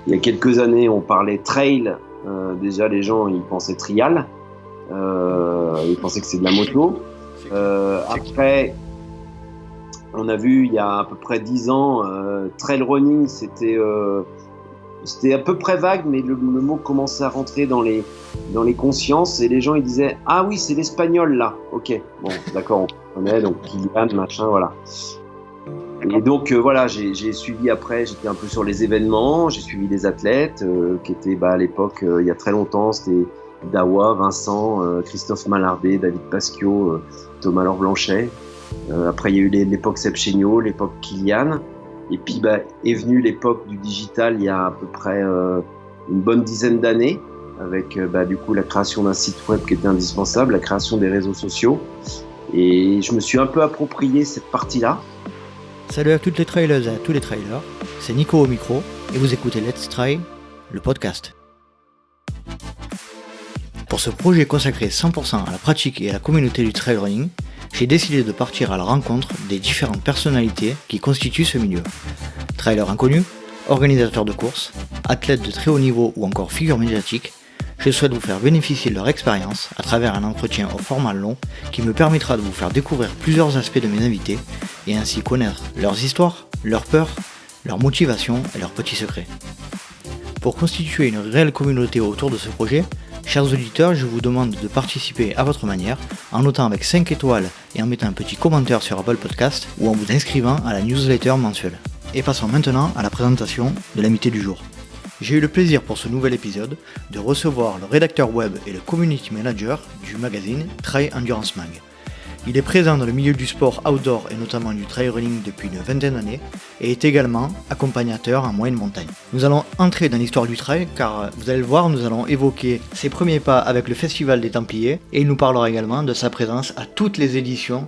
Il y a quelques années, on parlait trail. Déjà, les gens, ils pensaient trial. Ils pensaient que c'est de la moto. Après, on a vu il y a à peu près 10 ans, trail running, c'était à peu près vague, mais le mot commençait à rentrer dans les consciences et les gens ils disaient ah oui, c'est l'espagnol là. Ok, bon, d'accord, on connaît, donc Kylian, machin, voilà. Et donc voilà, j'ai suivi après, j'étais un peu sur les événements, j'ai suivi les athlètes qui étaient à l'époque, il y a très longtemps, c'était Dawa, Vincent, Christophe Mallardet, David Pasquiau, Thomas Laure Blanchet. Après, il y a eu l'époque Seb Chéniaud, l'époque Kylian. Et puis est venue l'époque du digital il y a à peu près une bonne dizaine d'années, avec du coup la création d'un site web qui était indispensable, la création des réseaux sociaux. Et je me suis un peu approprié cette partie-là. Salut à toutes les trailers et à tous les trailers, c'est Nico au micro et vous écoutez Let's Try, le podcast. Pour ce projet consacré 100% à la pratique et à la communauté du trail running, j'ai décidé de partir à la rencontre des différentes personnalités qui constituent ce milieu. Trailers inconnus, organisateurs de courses, athlètes de très haut niveau ou encore figures médiatiques, je souhaite vous faire bénéficier de leur expérience à travers un entretien au format long qui me permettra de vous faire découvrir plusieurs aspects de mes invités et ainsi connaître leurs histoires, leurs peurs, leurs motivations et leurs petits secrets. Pour constituer une réelle communauté autour de ce projet, chers auditeurs, je vous demande de participer à votre manière en notant avec 5 étoiles et en mettant un petit commentaire sur Apple Podcast ou en vous inscrivant à la newsletter mensuelle. Et passons maintenant à la présentation de l'invité du jour. J'ai eu le plaisir pour ce nouvel épisode de recevoir le rédacteur web et le community manager du magazine Trail Endurance Mag. Il est présent dans le milieu du sport outdoor et notamment du trail running depuis une vingtaine d'années et est également accompagnateur en moyenne montagne. Nous allons entrer dans l'histoire du trail car vous allez le voir, nous allons évoquer ses premiers pas avec le Festival des Templiers et il nous parlera également de sa présence à toutes les éditions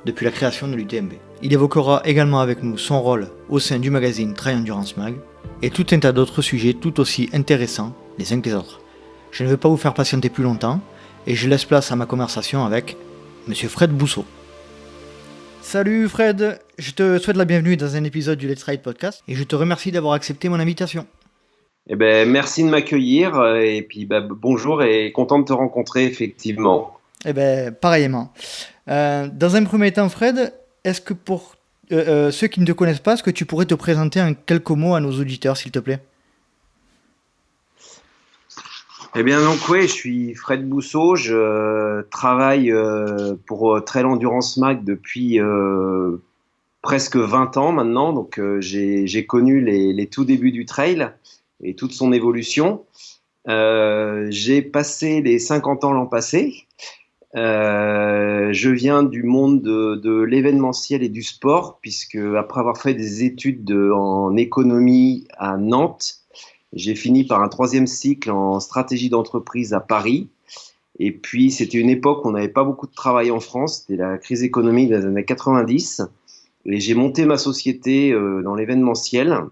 depuis la création de l'UTMB. Il évoquera également avec nous son rôle au sein du magazine Trail Endurance Mag et tout un tas d'autres sujets tout aussi intéressants les uns que les autres. Je ne vais pas vous faire patienter plus longtemps et je laisse place à ma conversation avec Monsieur Fred Bousseau. Salut Fred, je te souhaite la bienvenue dans un épisode du Let's Ride Podcast et je te remercie d'avoir accepté mon invitation. Eh ben, merci de m'accueillir et puis bonjour et content de te rencontrer effectivement. Eh ben, pareillement. Dans un premier temps, Fred, est-ce que pour ceux qui ne te connaissent pas, est-ce que tu pourrais te présenter en quelques mots à nos auditeurs, s'il te plaît ? Eh bien donc oui, je suis Fred Bousseau, je travaille pour Trail Endurance Mag depuis presque 20 ans maintenant, donc j'ai connu les tout débuts du trail et toute son évolution. J'ai passé les 50 ans l'an passé. Je viens du monde de l'événementiel et du sport, puisque après avoir fait des études en économie à Nantes, j'ai fini par un 3e cycle en stratégie d'entreprise à Paris. Et puis, c'était une époque où on n'avait pas beaucoup de travail en France. C'était la crise économique des années 90. Et j'ai monté ma société dans l'événementiel,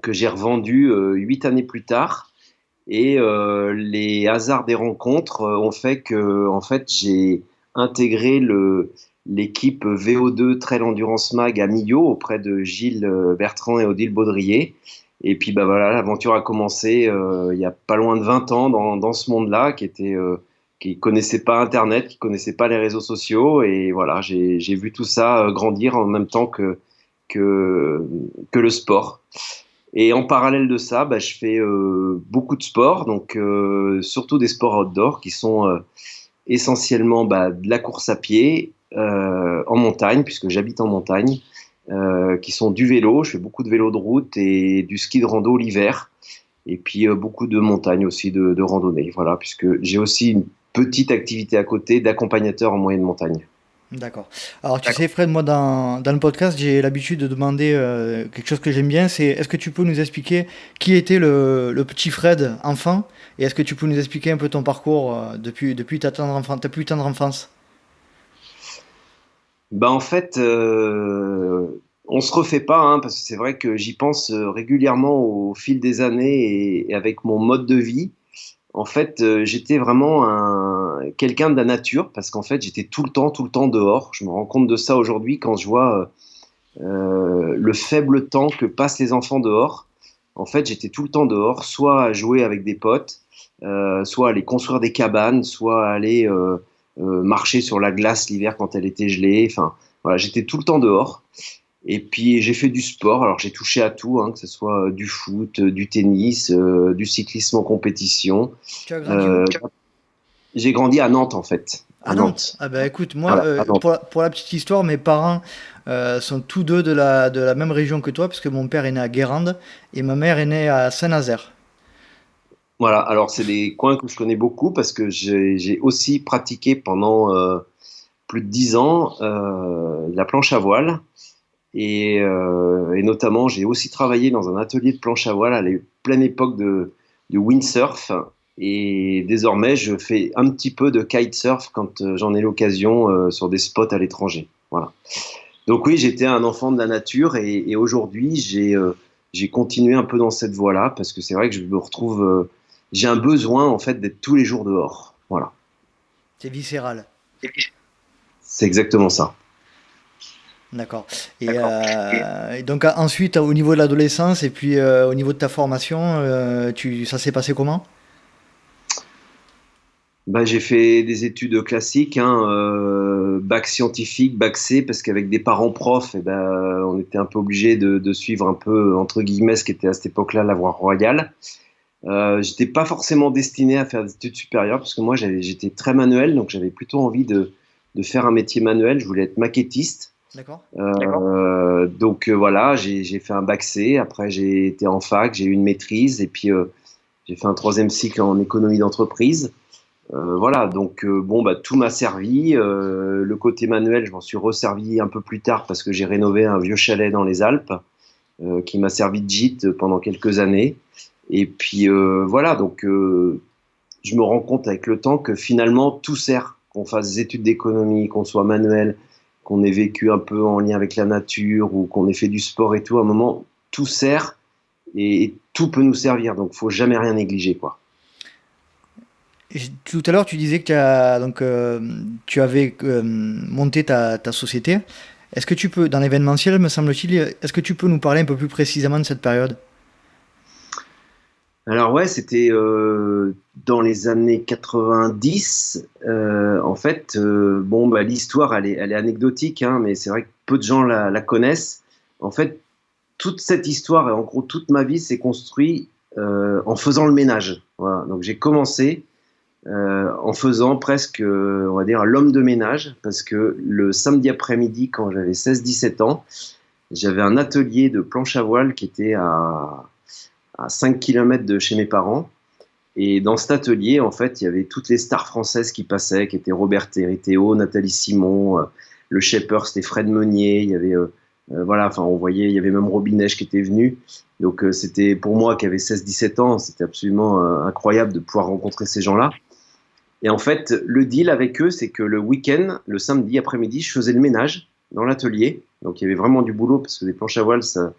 que j'ai revendue 8 années plus tard. Et les hasards des rencontres ont fait que, en fait, j'ai intégré l'équipe VO2 Trail Endurance Mag à Millau auprès de Gilles Bertrand et Odile Baudrier. Et puis voilà, l'aventure a commencé il y a pas loin de 20 ans dans ce monde-là qui connaissait pas Internet, qui connaissait pas les réseaux sociaux. Et voilà, j'ai vu tout ça grandir en même temps que le sport. Et en parallèle de ça, je fais beaucoup de sports, donc surtout des sports outdoor qui sont essentiellement de la course à pied en montagne, puisque j'habite en montagne, qui sont du vélo. Je fais beaucoup de vélo de route et du ski de rando l'hiver, et puis beaucoup de montagne aussi, de randonnée. Voilà, puisque j'ai aussi une petite activité à côté d'accompagnateur en moyenne montagne. D'accord. Alors tu sais Fred, moi dans le podcast j'ai l'habitude de demander quelque chose que j'aime bien, c'est est-ce que tu peux nous expliquer qui était le petit Fred enfant et est-ce que tu peux nous expliquer un peu ton parcours depuis ta plus tendre enfance? En fait, on se refait pas, hein, parce que c'est vrai que j'y pense régulièrement au fil des années et avec mon mode de vie. En fait, j'étais vraiment quelqu'un de la nature, parce qu'en fait, j'étais tout le temps dehors. Je me rends compte de ça aujourd'hui quand je vois le faible temps que passent les enfants dehors. en fait, j'étais tout le temps dehors, soit à jouer avec des potes, soit à aller construire des cabanes, soit à aller marcher sur la glace l'hiver quand elle était gelée. Enfin, voilà, j'étais tout le temps dehors. Et puis j'ai fait du sport. Alors j'ai touché à tout, hein, que ce soit du foot, du tennis, du cyclisme en compétition. Tu as grandi où? Euh, j'ai grandi à Nantes en fait, À à Nantes. Nantes. Ah bah écoute, moi, Voilà, à Nantes. pour la petite histoire, mes parents sont tous deux de la même région que toi, puisque mon père est né à Guérande et ma mère est née à Saint-Nazaire. Voilà. Alors c'est des coins que je connais beaucoup parce que j'ai aussi pratiqué pendant plus de 10 ans la planche à voile. Et notamment, j'ai aussi travaillé dans un atelier de planche à voile à la pleine époque de windsurf. Et désormais, je fais un petit peu de kitesurf quand j'en ai l'occasion sur des spots à l'étranger. Voilà. Donc oui, j'étais un enfant de la nature et aujourd'hui, j'ai continué un peu dans cette voie-là parce que c'est vrai que je me retrouve, j'ai un besoin en fait d'être tous les jours dehors. Voilà, C'est viscéral. c'est exactement ça. D'accord. Et donc ensuite, au niveau de l'adolescence et puis au niveau de ta formation, ça s'est passé comment? Bah, j'ai fait des études classiques, hein, bac scientifique, bac C, parce qu'avec des parents profs, eh ben, on était un peu obligé de suivre un peu, entre guillemets, ce qui était à cette époque-là la voie royale. J'étais pas forcément destiné à faire des études supérieures, parce que moi, j'étais très manuel, donc j'avais plutôt envie de faire un métier manuel. Je voulais être maquettiste. D'accord. Donc voilà, j'ai fait un bac C, après j'ai été en fac, j'ai eu une maîtrise, et puis j'ai fait un troisième cycle en économie d'entreprise. Voilà, donc bon, bah, tout m'a servi. Le côté manuel, je m'en suis resservi un peu plus tard parce que j'ai rénové un vieux chalet dans les Alpes qui m'a servi de gîte pendant quelques années. Et puis voilà, donc je me rends compte avec le temps que finalement tout sert, qu'on fasse des études d'économie, qu'on soit manuel, qu'on ait vécu un peu en lien avec la nature ou qu'on ait fait du sport et tout. À un moment, tout sert et tout peut nous servir. Donc, faut jamais rien négliger, quoi. Tout à l'heure, tu disais que tu avais monté ta société. Est-ce que tu peux, dans l'événementiel, me semble-t-il, est-ce que tu peux nous parler un peu plus précisément de cette période? Alors ouais, c'était dans les années 90. En fait, bon, bah, l'histoire, elle est anecdotique, hein, mais c'est vrai que peu de gens la connaissent. En fait, toute cette histoire, et en gros toute ma vie, s'est construite en faisant le ménage. Voilà. Donc j'ai commencé en faisant presque, on va dire, l'homme de ménage, parce que le samedi après-midi, quand j'avais 16-17 ans, j'avais un atelier de planche à voile qui était à 5 km de chez mes parents. Et dans cet atelier, en fait, il y avait toutes les stars françaises qui passaient, qui étaient Robert Théo, Nathalie Simon, le shaper, c'était Fred Meunier, il y avait, voilà, enfin, on voyait, il y avait même Robinèche qui était venu. Donc, c'était pour moi qui avait 16-17 ans, c'était absolument incroyable de pouvoir rencontrer ces gens-là. Et en fait, le deal avec eux, c'est que le week-end, le samedi après-midi, je faisais le ménage dans l'atelier. Donc, il y avait vraiment du boulot parce que des planches à voile, ça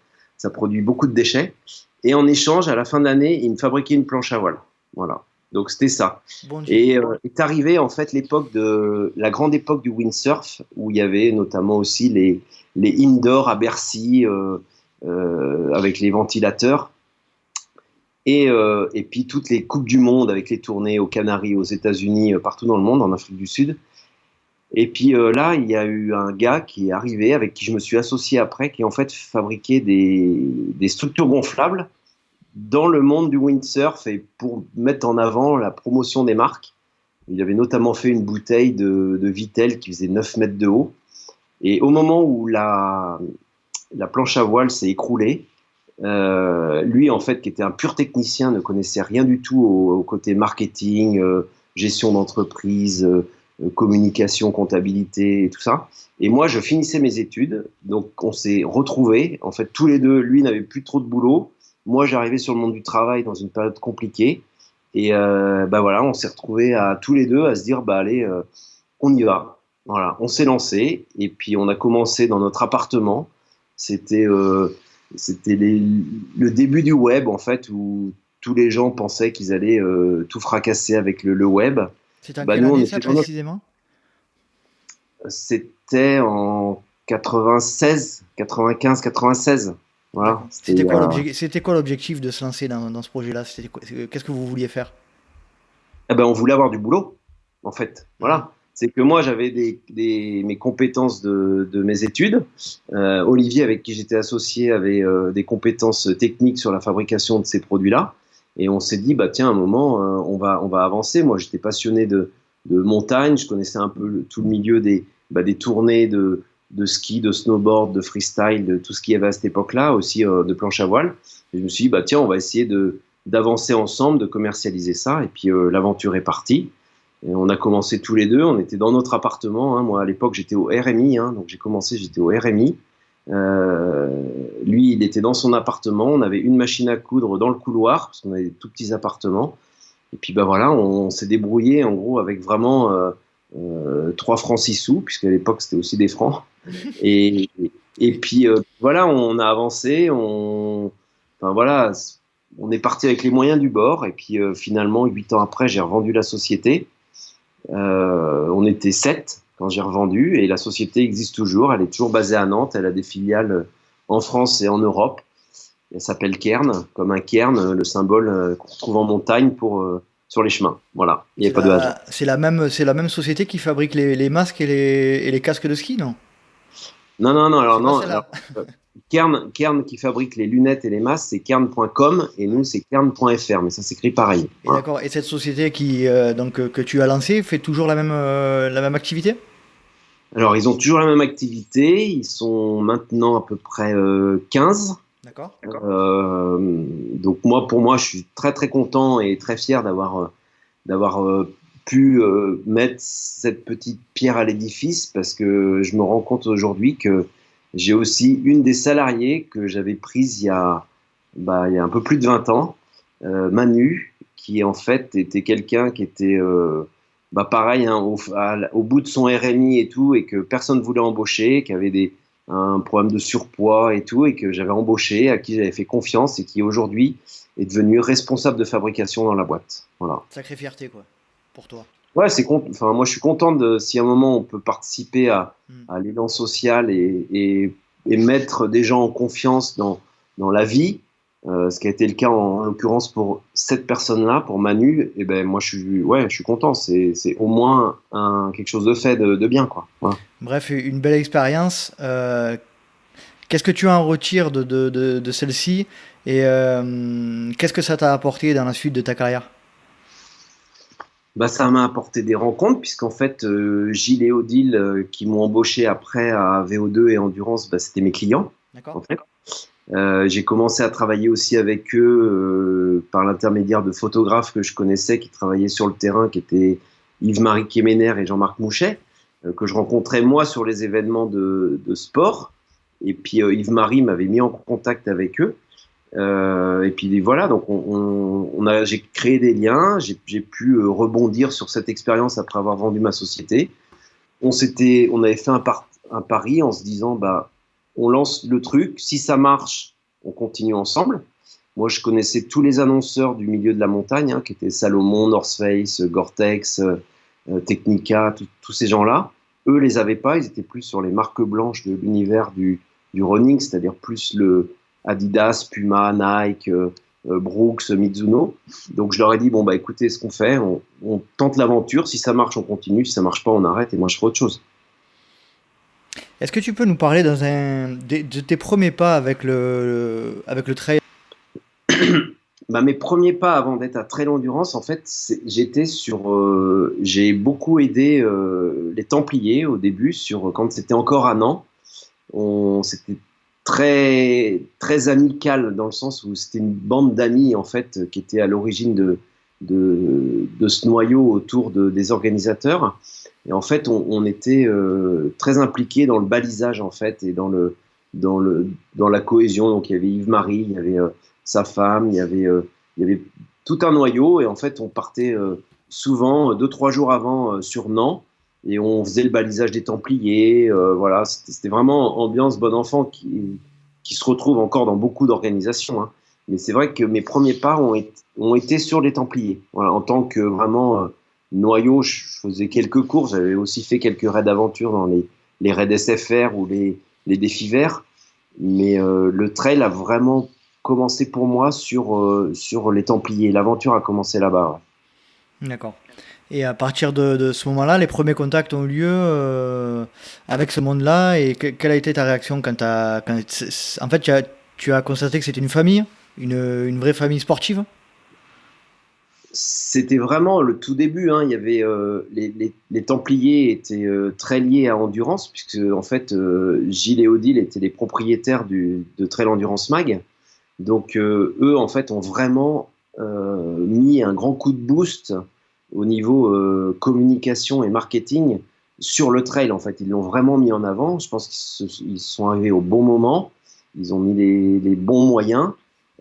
produit beaucoup de déchets. Et en échange, à la fin de l'année, ils me fabriquaient une planche à voile. Voilà. Donc, c'était ça. Bon deal. Et est arrivé, en fait, la grande époque du windsurf, où il y avait notamment aussi les indoors à Bercy, avec les ventilateurs. Et puis toutes les Coupes du Monde avec les tournées aux Canaries, aux États-Unis, partout dans le monde, en Afrique du Sud. Et puis là, il y a eu un gars qui est arrivé, avec qui je me suis associé après, qui en fait fabriquait des structures gonflables dans le monde du windsurf et pour mettre en avant la promotion des marques. Il avait notamment fait une bouteille de Vittel qui faisait 9 mètres de haut. Et au moment où la planche à voile s'est écroulée, lui, en fait, qui était un pur technicien, ne connaissait rien du tout au côté marketing, gestion d'entreprise, communication, comptabilité et tout ça. Et moi, je finissais mes études, donc on s'est retrouvés. En fait, tous les deux, lui n'avait plus trop de boulot. Moi, j'arrivais sur le monde du travail dans une période compliquée. Et bah voilà, on s'est retrouvés à tous les deux à se dire, bah allez, on y va. Voilà, on s'est lancé et puis on a commencé dans notre appartement. C'était le début du web, en fait, où tous les gens pensaient qu'ils allaient tout fracasser avec le web. C'était en Bah, quelle nous, on année ça était dans notre... précisément? C'était en 96, 95, 96. Voilà. D'accord. C'était quoi l'objectif de se lancer dans ce projet-là? Qu'est-ce que vous vouliez faire? Eh ben, on voulait avoir du boulot, en fait. Mhm. Voilà. C'est que moi, j'avais mes compétences de mes études. Olivier, avec qui j'étais associé, avait des compétences techniques sur la fabrication de ces produits-là. Et on s'est dit, bah, tiens, à un moment, on va avancer. Moi, j'étais passionné de montagne. Je connaissais un peu tout le milieu des tournées de ski, de snowboard, de freestyle, de tout ce qu'il y avait à cette époque-là, aussi de planche à voile. Et je me suis dit, bah, tiens, on va essayer d'avancer ensemble, de commercialiser ça. Et puis l'aventure est partie. Et on a commencé tous les deux. On était dans notre appartement, hein. Moi, à l'époque, j'étais au RMI, hein, donc j'ai commencé, j'étais au RMI. Euh, Lui, il était dans son appartement. On avait une machine à coudre dans le couloir parce qu'on avait des tout petits appartements. Et puis, bah voilà, on s'est débrouillé en gros avec vraiment 3 francs 6 sous, puisqu'à l'époque c'était aussi des francs. Et, et puis voilà, on a avancé. Enfin voilà, on est parti avec les moyens du bord. Et puis finalement, 8 ans après, j'ai revendu la société. On était 7 quand j'ai revendu et la société existe toujours. Elle est toujours basée à Nantes. Elle a des filiales en France et en Europe. Elle s'appelle Cairn, comme un cairn, le symbole qu'on retrouve en montagne sur les chemins. Voilà, il n'y a pas de hasard. C'est la même société qui fabrique les masques et les casques de ski, non? Non, non, non, alors C'est pas non. Alors, celle-là. euh, Cairn qui fabrique les lunettes et les masques, c'est cairn.com et nous, c'est cairn.fr, mais ça s'écrit pareil. Et Voilà. d'accord. Et cette société que tu as lancée fait toujours la même activité? Alors, ils ont toujours la même activité. Ils sont maintenant à peu près 15. D'accord. Donc moi, pour moi, je suis très très content et très fier d'avoir pu mettre cette petite pierre à l'édifice parce que je me rends compte aujourd'hui que j'ai aussi une des salariées que j'avais prise il y a un peu plus de 20 ans, Manu, qui en fait était quelqu'un qui était pareil, hein, au bout de son RMI et tout, et que personne ne voulait embaucher, qui avait un problème de surpoids et tout, et que j'avais embauché, à qui j'avais fait confiance et qui aujourd'hui est devenu responsable de fabrication dans la boîte. Voilà. Sacrée fierté, quoi, pour toi. Ouais, enfin, moi je suis content si à un moment on peut participer Hmm. à l'élan social et mettre des gens en confiance dans la vie, ce qui a été le cas en l'occurrence pour cette personne-là, pour Manu, et ben moi je suis content. C'est au moins quelque chose de fait de bien, quoi. Voilà. Bref, une belle expérience. Qu'est-ce que tu en retires de celle-ci et qu'est-ce que ça t'a apporté dans la suite de ta carrière? Bah, ça m'a apporté des rencontres, puisqu'en fait, Gilles et Odile, qui m'ont embauché après à VO2 et Endurance, bah, c'était mes clients, D'accord? en fait. J'ai commencé à travailler aussi avec eux par l'intermédiaire de photographes que je connaissais, qui travaillaient sur le terrain, qui étaient Yves-Marie Kéméner et Jean-Marc Mouchet, que je rencontrais moi sur les événements de sport. Et puis Yves-Marie m'avait mis en contact avec eux. Et puis voilà, donc j'ai créé des liens, j'ai pu rebondir sur cette expérience après avoir vendu ma société. On avait fait un pari en se disant, bah, on lance le truc, si ça marche, on continue ensemble. Moi, je connaissais tous les annonceurs du milieu de la montagne, hein, qui étaient Salomon, North Face, Gore-Tex, Technica, tous ces gens-là. Eux les avaient pas, ils étaient plus sur les marques blanches de l'univers du running, c'est-à-dire plus le Adidas, Puma, Nike, Brooks, Mizuno. Donc je leur ai dit, bon, bah écoutez, ce qu'on fait, on tente l'aventure, si ça marche, on continue, si ça marche pas, on arrête et moi je ferai autre chose. Est-ce que tu peux nous parler de tes premiers pas avec le trail? Bah, mes premiers pas avant d'être à Trail Endurance, en fait, j'ai beaucoup aidé les Templiers au début, quand c'était encore à Nantes. C'était très, très amical dans le sens où c'était une bande d'amis, en fait, qui était à l'origine de ce noyau autour des organisateurs. Et en fait, on était très impliqués dans le balisage, en fait, et dans la cohésion. Donc, il y avait Yves-Marie, il y avait sa femme, il y avait tout un noyau. Et en fait, on partait souvent 2, 3 jours avant sur Nantes et on faisait le balisage des Templiers. Voilà, c'était vraiment ambiance bon enfant qui se retrouve encore dans beaucoup d'organisations, hein. Mais c'est vrai que mes premiers pas ont été sur les Templiers. Voilà, en tant que vraiment noyau, je faisais quelques courses. J'avais aussi fait quelques raids d'aventure dans les raids SFR ou les défis verts. Mais le trail a vraiment commencé pour moi sur les Templiers. L'aventure a commencé là-bas. D'accord. Et à partir de ce moment-là, les premiers contacts ont eu lieu avec ce monde-là. Et quelle a été ta réaction en fait, tu as constaté que c'était une famille, une vraie famille sportive? C'était vraiment le tout début, hein. Il y avait les Templiers étaient très liés à Endurance, puisque en fait Gilles et Odile étaient les propriétaires de Trail Endurance Mag. Donc eux en fait ont vraiment mis un grand coup de boost au niveau communication et marketing sur le trail. En fait, ils l'ont vraiment mis en avant. Je pense qu'ils sont arrivés au bon moment. Ils ont mis les bons moyens.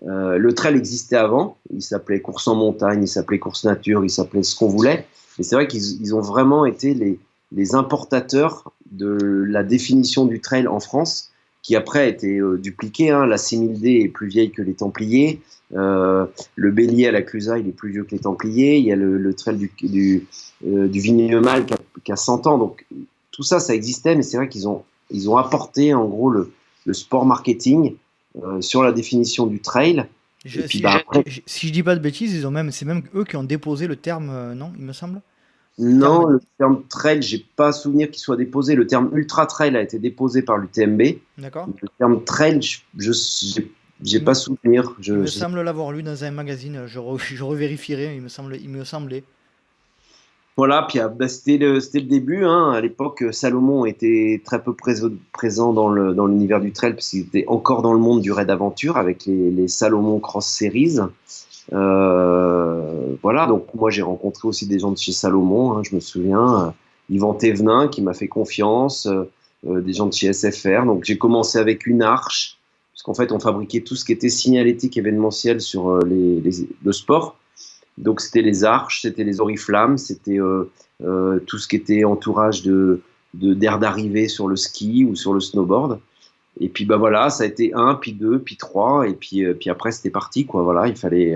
Le trail existait avant, il s'appelait course en montagne, il s'appelait course nature, il s'appelait ce qu'on voulait. Et c'est vrai qu'ils ont vraiment été les importateurs de la définition du trail en France, qui après a été dupliquée, hein. La 6000D est plus vieille que les Templiers. Le Bélier à la Clusaz, il est plus vieux que les Templiers. Il y a le trail du Vignemale qui a 100 ans. Donc tout ça, ça existait, mais c'est vrai ils ont apporté en gros le sport marketing sur la définition du trail. Et puis après, Si je dis pas de bêtises, c'est même eux qui ont déposé le terme, non, il me semble? Le terme. non, le terme trail, j'ai pas souvenir qu'il soit déposé. Le terme ultra trail a été déposé par l'UTMB. D'accord. Le terme trail, j'ai Il me, pas souvenir. il me semble l'avoir lu dans un magazine, je revérifierai, il me semblait. Voilà, puis bah, c'était le début, hein. À l'époque, Salomon était très peu présent dans l'univers du trail, parce qu'il était encore dans le monde du raid aventure avec les Salomon Cross Series. Voilà, donc moi j'ai rencontré aussi des gens de chez Salomon, hein, je me souviens, Yvan Thévenin qui m'a fait confiance, des gens de chez SFR. Donc j'ai commencé avec une arche, parce qu'en fait on fabriquait tout ce qui était signalétique événementiel sur le sport. Donc c'était les arches, c'était les oriflammes, c'était tout ce qui était entourage d'air d'arrivée sur le ski ou sur le snowboard. Et puis bah voilà, ça a été un, puis deux, puis trois, et puis après c'était parti quoi. Voilà, il fallait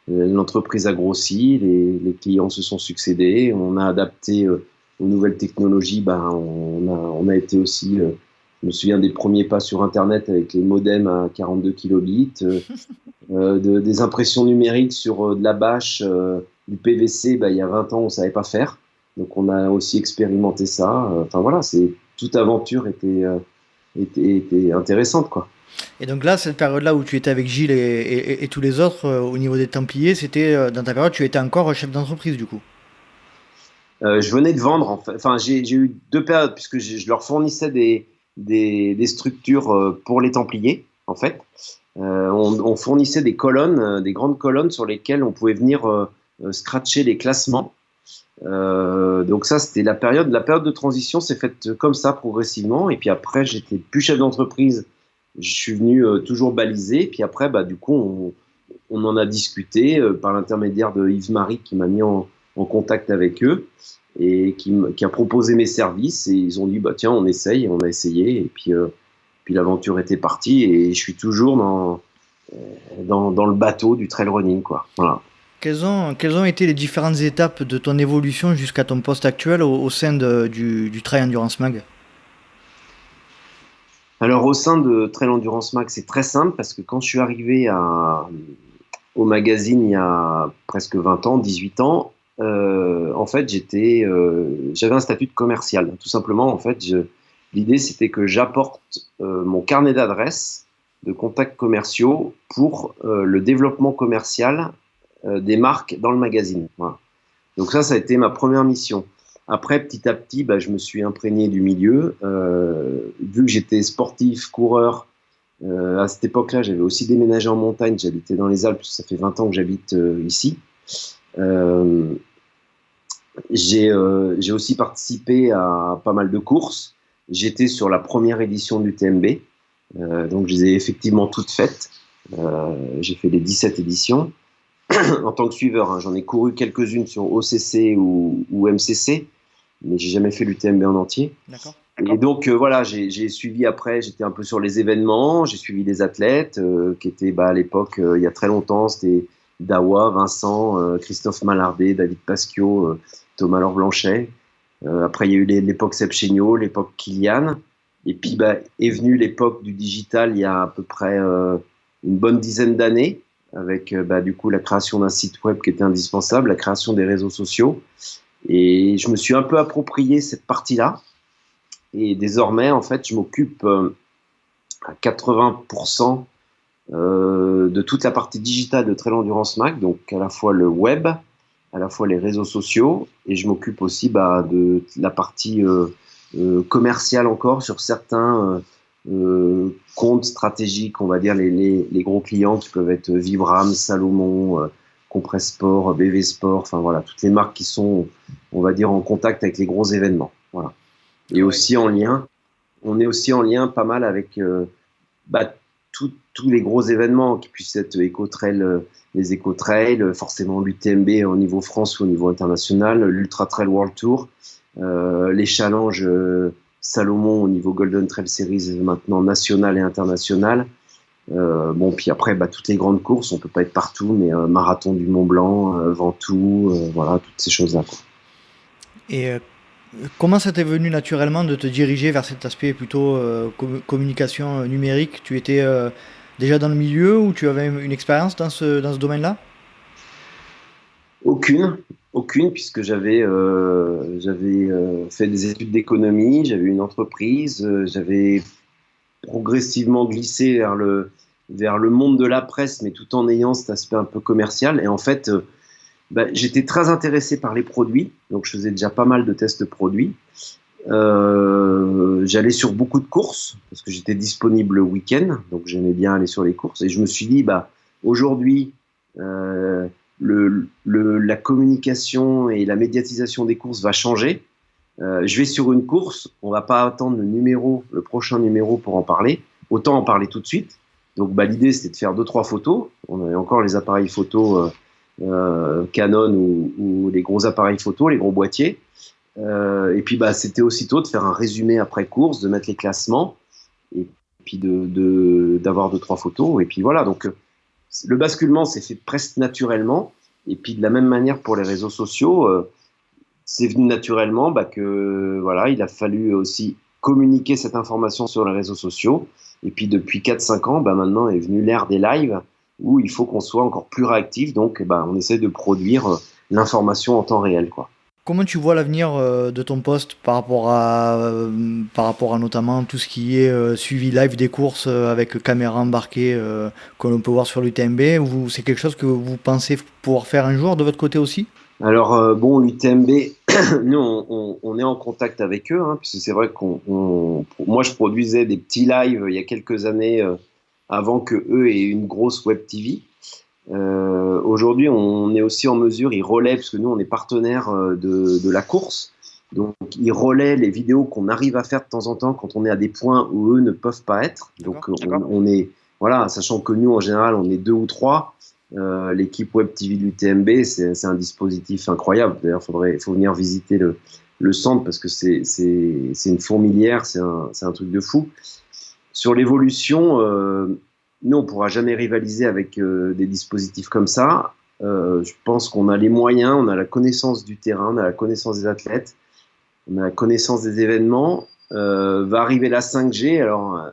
l'entreprise a grossi, les clients se sont succédés, on a adapté aux nouvelles technologies. Ben on a été aussi, je me souviens des premiers pas sur Internet avec les modems à 42 kilobits. Des impressions numériques sur de la bâche, du PVC, bah, il y a 20 ans, on ne savait pas faire. Donc, on a aussi expérimenté ça. Enfin, voilà, toute aventure était intéressante, quoi. Et donc là, cette période-là où tu étais avec Gilles et tous les autres au niveau des Templiers, c'était dans ta période, tu étais encore chef d'entreprise du coup. Je venais de vendre, en fait. Enfin, j'ai eu deux périodes, puisque je leur fournissais des structures pour les Templiers, en fait. On fournissait des colonnes, des grandes colonnes sur lesquelles on pouvait venir scratcher les classements. Donc ça, c'était la période. La période de transition s'est faite comme ça progressivement. Et puis après, j'étais plus chef d'entreprise. Je suis venu toujours baliser. Puis après, bah, du coup, on en a discuté par l'intermédiaire de Yves-Marie qui m'a mis en contact avec eux et qui a proposé mes services. Et ils ont dit, bah, tiens, on essaye. Et on a essayé. Et puis l'aventure était partie et je suis toujours dans le bateau du trail running, quoi. Voilà. Quelles ont été les différentes étapes de ton évolution jusqu'à ton poste actuel au sein du Trail Endurance Mag? Alors au sein de Trail Endurance Mag, c'est très simple parce que quand je suis arrivé au magazine il y a presque 20 ans, 18 ans, en fait j'avais un statut de commercial. Tout simplement, en fait, l'idée c'était que j'apporte mon carnet d'adresses, de contacts commerciaux pour le développement commercial des marques dans le magazine. Voilà. Donc ça a été ma première mission. Après, petit à petit, bah, je me suis imprégné du milieu. Vu que j'étais sportif, coureur, à cette époque-là, j'avais aussi déménagé en montagne. J'habitais dans les Alpes, ça fait 20 ans que j'habite ici. Euh, j'ai aussi participé à pas mal de courses. J'étais sur la première édition du TMB, donc je les ai effectivement toutes faites. J'ai fait les 17 éditions. En tant que suiveur, hein, j'en ai couru quelques-unes sur OCC ou MCC, mais j'ai jamais fait l'UTMB en entier. D'accord. Et donc voilà, j'ai suivi après, j'étais un peu sur les événements, j'ai suivi des athlètes qui étaient à l'époque, il y a très longtemps, c'était Dawa, Vincent, Christophe Mallardet, David Pasquiau, Thomas Laure Blanchet. Après, il y a eu l'époque Seb Chéniaud, l'époque Kilian. Et puis est venue l'époque du digital il y a à peu près une bonne dizaine d'années, avec du coup la création d'un site web qui était indispensable, la création des réseaux sociaux. Et je me suis un peu approprié cette partie-là. Et désormais, en fait, je m'occupe à 80% de toute la partie digitale de Trail Endurance Mag, donc à la fois le web, à la fois les réseaux sociaux, et je m'occupe aussi de la partie commerciale encore sur certains comptes stratégiques, on va dire les gros clients qui peuvent être Vibram, Salomon, Compress Sport, BV Sport, enfin voilà, toutes les marques qui sont, on va dire, en contact avec les gros événements. Voilà. Et aussi en lien, on est aussi en lien pas mal avec tous les gros événements qui puissent être Ecotrail, les Ecotrail, forcément l'UTMB au niveau France ou au niveau international, l'Ultra Trail World Tour, les challenges Salomon au niveau Golden Trail Series maintenant national et international. Puis après, toutes les grandes courses, on peut pas être partout, mais Marathon du Mont Blanc, Ventoux, voilà, toutes ces choses-là, quoi. Et comment ça t'est venu naturellement de te diriger vers cet aspect plutôt communication numérique? Tu étais déjà dans le milieu ou tu avais une expérience dans ce domaine-là? Aucune, puisque j'avais fait des études d'économie, j'avais une entreprise, j'avais progressivement glissé vers le monde de la presse, mais tout en ayant cet aspect un peu commercial. Et en fait, j'étais très intéressé par les produits, donc je faisais déjà pas mal de tests produits. J'allais sur beaucoup de courses, parce que j'étais disponible le week-end, donc j'aimais bien aller sur les courses. Et je me suis dit, aujourd'hui, la communication et la médiatisation des courses va changer. Je vais sur une course, on va pas attendre le prochain numéro pour en parler, autant en parler tout de suite. Donc l'idée c'était de faire 2-3 photos. On avait encore les appareils photo Canon ou les gros appareils photo, les gros boîtiers. Et puis c'était aussitôt de faire un résumé après course, de mettre les classements et puis d'avoir 2-3 photos. Et puis voilà, donc le basculement s'est fait presque naturellement. Et puis de la même manière pour les réseaux sociaux, c'est venu naturellement que voilà, il a fallu aussi communiquer cette information sur les réseaux sociaux. Et puis depuis 4-5 ans, maintenant est venue l'ère des lives où il faut qu'on soit encore plus réactif. Donc on essaie de produire l'information en temps réel, quoi. Comment tu vois l'avenir de ton poste par rapport à notamment tout ce qui est suivi live des courses avec caméra embarquée que l'on peut voir sur l'UTMB? C'est quelque chose que vous pensez pouvoir faire un jour de votre côté aussi? Alors l'UTMB, nous on est en contact avec eux, puisque c'est vrai moi je produisais des petits lives il y a quelques années avant que eux aient une grosse web TV. Aujourd'hui, on est aussi en mesure, ils relaient, parce que nous, on est partenaire de la course, donc ils relaient les vidéos qu'on arrive à faire de temps en temps quand on est à des points où eux ne peuvent pas être. Donc, on est, voilà, sachant que nous, en général, on est 2 ou 3. L'équipe Web TV de l'UTMB, c'est un dispositif incroyable. D'ailleurs, il faut venir visiter le centre parce que c'est une fourmilière, c'est un truc de fou. Sur l'évolution, nous, on ne pourra jamais rivaliser avec des dispositifs comme ça. Je pense qu'on a les moyens, on a la connaissance du terrain, on a la connaissance des athlètes, on a la connaissance des événements. Va arriver la 5G. Alors,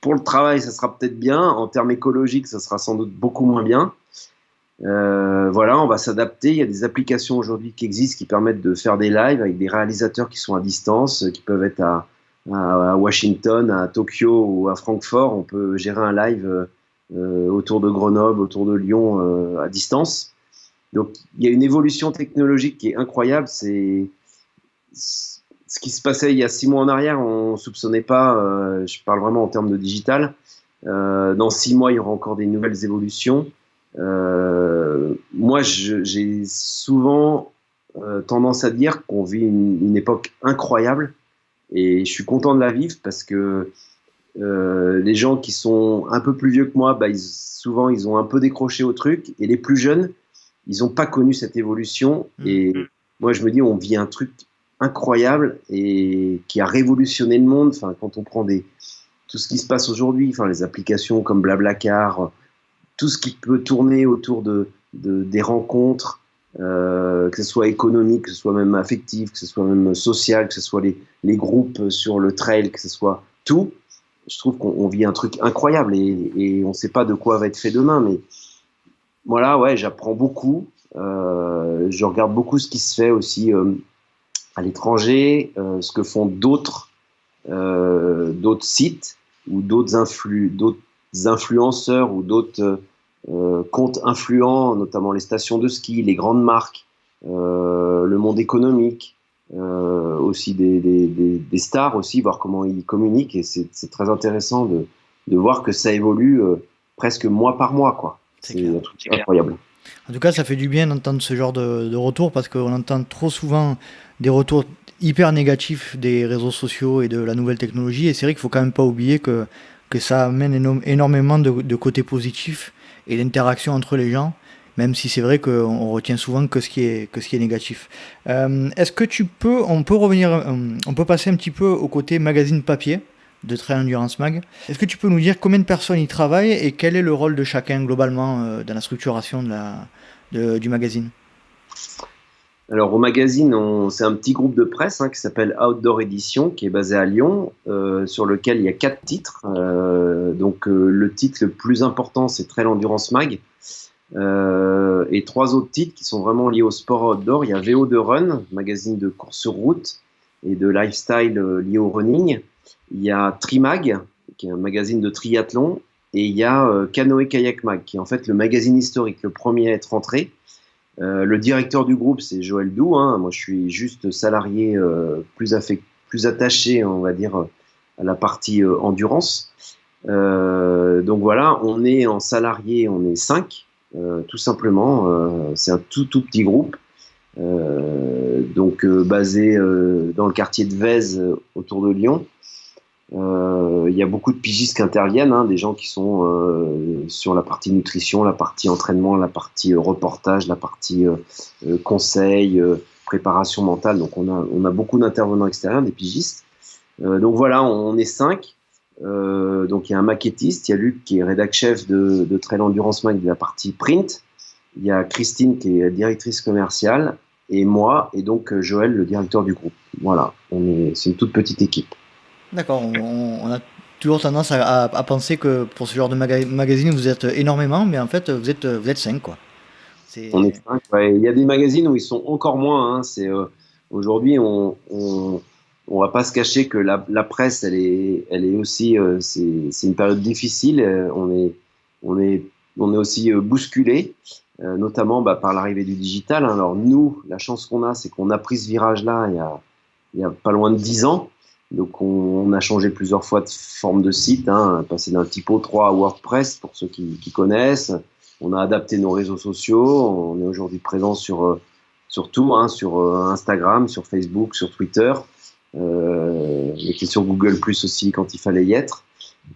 pour le travail, ça sera peut-être bien. En termes écologiques, ça sera sans doute beaucoup moins bien. Voilà, on va s'adapter. Il y a des applications aujourd'hui qui existent qui permettent de faire des lives avec des réalisateurs qui sont à distance, qui peuvent être à Washington, à Tokyo ou à Francfort. On peut gérer un live autour de Grenoble, autour de Lyon à distance. Donc il y a une évolution technologique qui est incroyable. C'est ce qui se passait il y a 6 mois en arrière, on ne soupçonnait pas, je parle vraiment en termes de digital. Dans 6 mois, il y aura encore des nouvelles évolutions. Moi, j'ai souvent tendance à dire qu'on vit une époque incroyable. Et je suis content de la vivre parce que les gens qui sont un peu plus vieux que moi, souvent ils ont un peu décroché au truc. Et les plus jeunes, ils n'ont pas connu cette évolution. Et moi, je me dis, on vit un truc incroyable et qui a révolutionné le monde. Enfin, quand on prend tout ce qui se passe aujourd'hui, enfin, les applications comme Blablacar, tout ce qui peut tourner autour des rencontres, que ce soit économique, que ce soit même affectif, que ce soit même social, que ce soit les groupes sur le trail, que ce soit tout. Je trouve qu'on vit un truc incroyable et on ne sait pas de quoi va être fait demain. Mais voilà, ouais, j'apprends beaucoup. Je regarde beaucoup ce qui se fait aussi à l'étranger, ce que font d'autres sites ou d'autres influenceurs ou d'autres comptes influents, notamment les stations de ski, les grandes marques, le monde économique, aussi des stars aussi, voir comment ils communiquent. Et c'est très intéressant de voir que ça évolue presque mois par mois, quoi. C'est C'est clair. un truc incroyable. En tout cas, ça fait du bien d'entendre ce genre de retour parce qu'on entend trop souvent des retours hyper négatifs des réseaux sociaux et de la nouvelle technologie. Et c'est vrai qu'il faut quand même pas oublier que ça amène énormément de côtés positifs et d'interactions entre les gens, même si c'est vrai qu'on retient souvent que ce qui est négatif. Est-ce que on peut revenir, on peut passer un petit peu au côté magazine papier de Trail Endurance Mag. Est-ce que tu peux nous dire combien de personnes y travaillent et quel est le rôle de chacun globalement dans la structuration du magazine? Alors au magazine, c'est un petit groupe de presse qui s'appelle Outdoor Edition, qui est basé à Lyon, sur lequel il y a 4 titres. Donc le titre le plus important, c'est Trail Endurance Mag, et 3 autres titres qui sont vraiment liés au sport outdoor. Il y a VO de Run, magazine de course sur route et de lifestyle lié au running. Il y a Trimag, qui est un magazine de triathlon, et il y a Canoë Kayak Mag, qui est en fait le magazine historique, le premier à être rentré. Le directeur du groupe, c'est Joël Doux. Moi, je suis juste salarié, plus attaché, on va dire, à la partie endurance. Donc voilà, on est en salarié, on est 5, tout simplement. C'est un tout petit groupe, donc basé dans le quartier de Vèze, autour de Lyon. Il y a beaucoup de pigistes qui interviennent, des gens qui sont sur la partie nutrition, la partie entraînement, la partie reportage, la partie conseil, préparation mentale. Donc on a beaucoup d'intervenants extérieurs, des pigistes. Donc voilà, on est 5. Donc il y a un maquettiste, il y a Luc qui est rédac chef de Trail Endurance Mag de la partie print. Il y a Christine qui est directrice commerciale et moi, et donc Joël, le directeur du groupe. Voilà, c'est une toute petite équipe. D'accord, on a toujours tendance à penser que pour ce genre de magazine, vous êtes énormément, mais en fait, vous êtes 5, quoi. On est C'est... 5, ouais. Il y a des magazines où ils sont encore moins. Aujourd'hui, on va pas se cacher que la presse, elle est aussi, c'est une période difficile. On est, on est aussi bousculé, notamment par l'arrivée du digital. Alors nous, la chance qu'on a, c'est qu'on a pris ce virage-là il y a pas loin de 10 ans. Donc on a changé plusieurs fois de forme de site, passé d'un typo 3 à WordPress pour ceux qui connaissent. On a adapté nos réseaux sociaux. On est aujourd'hui présent sur tout, sur Instagram, sur Facebook, sur Twitter. On était sur Google Plus aussi quand il fallait y être.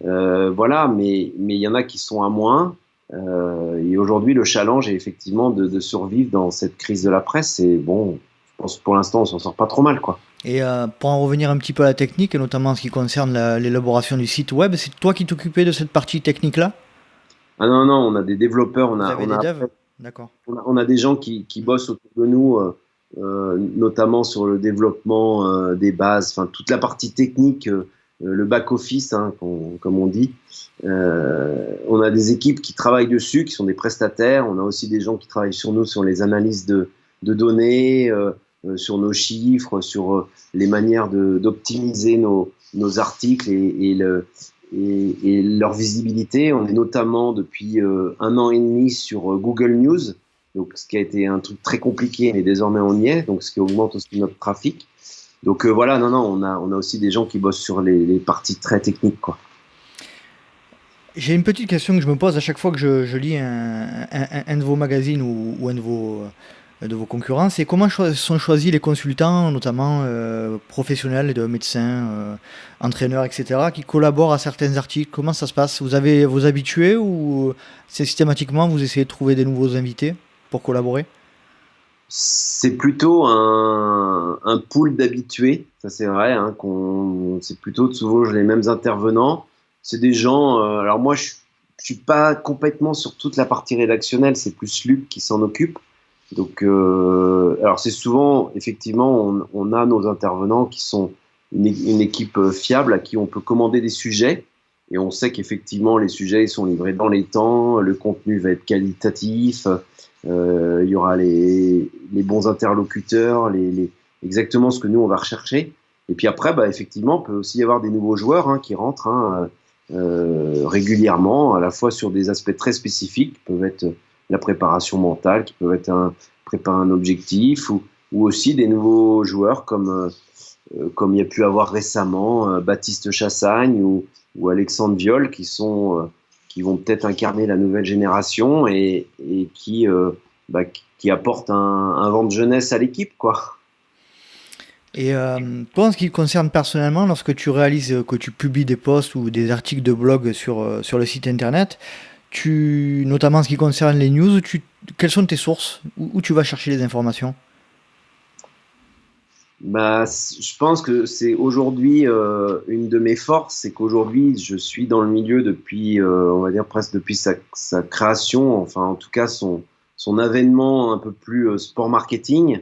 Voilà, mais il y en a qui sont à moins. Et aujourd'hui, le challenge est effectivement de survivre dans cette crise de la presse. Et bon, je pense que pour l'instant, on s'en sort pas trop mal, quoi. Et pour en revenir un petit peu à la technique, et notamment en ce qui concerne l'élaboration du site web, c'est toi qui t'occupais de cette partie technique-là? Ah non, non, on a des développeurs, Vous avez des devs? D'accord. on a des gens qui bossent autour de nous, notamment sur le développement des bases, enfin toute la partie technique, le back-office, comme on dit. On a des équipes qui travaillent dessus, qui sont des prestataires. On a aussi des gens qui travaillent sur nous, sur les analyses de données, sur nos chiffres, sur les manières d'optimiser nos articles et leur visibilité. On est notamment depuis 1 an et demi sur Google News, donc ce qui a été un truc très compliqué, mais désormais on y est, donc ce qui augmente aussi notre trafic. Donc voilà, non, on a aussi des gens qui bossent sur les parties très techniques, quoi. J'ai une petite question que je me pose à chaque fois que je lis un de vos magazines ou un de vos concurrents, c'est comment sont choisis les consultants, notamment professionnels, de médecins, entraîneurs, etc., qui collaborent à certains articles. Comment ça se passe? Vous avez vos habitués ou systématiquement vous essayez de trouver des nouveaux invités pour collaborer? C'est plutôt un pool d'habitués, ça c'est vrai, c'est plutôt souvent les mêmes intervenants. C'est des gens, alors moi je suis pas complètement sur toute la partie rédactionnelle, c'est plus Luc qui s'en occupe. Donc, alors c'est souvent, effectivement, on a nos intervenants qui sont une équipe fiable à qui on peut commander des sujets. Et on sait qu'effectivement, les sujets ils sont livrés dans les temps, le contenu va être qualitatif, il y aura les bons interlocuteurs, exactement ce que nous, on va rechercher. Et puis après, bah, effectivement, il peut aussi y avoir des nouveaux joueurs qui rentrent régulièrement, à la fois sur des aspects très spécifiques, qui peuvent être la préparation mentale, qui peuvent être préparer un objectif, ou aussi des nouveaux joueurs comme il y a pu avoir récemment Baptiste Chassagne ou Alexandre Viol qui vont peut-être incarner la nouvelle génération et qui apportent un vent de jeunesse à l'équipe, quoi. Et toi, en ce qui te concerne personnellement, lorsque tu réalises que tu publies des posts ou des articles de blog sur le site internet, notamment en ce qui concerne les news, quelles sont tes sources? Où tu vas chercher les informations? Bah, je pense que c'est aujourd'hui une de mes forces, c'est qu'aujourd'hui je suis dans le milieu depuis, on va dire presque depuis sa création, enfin en tout cas son avènement un peu plus sport marketing.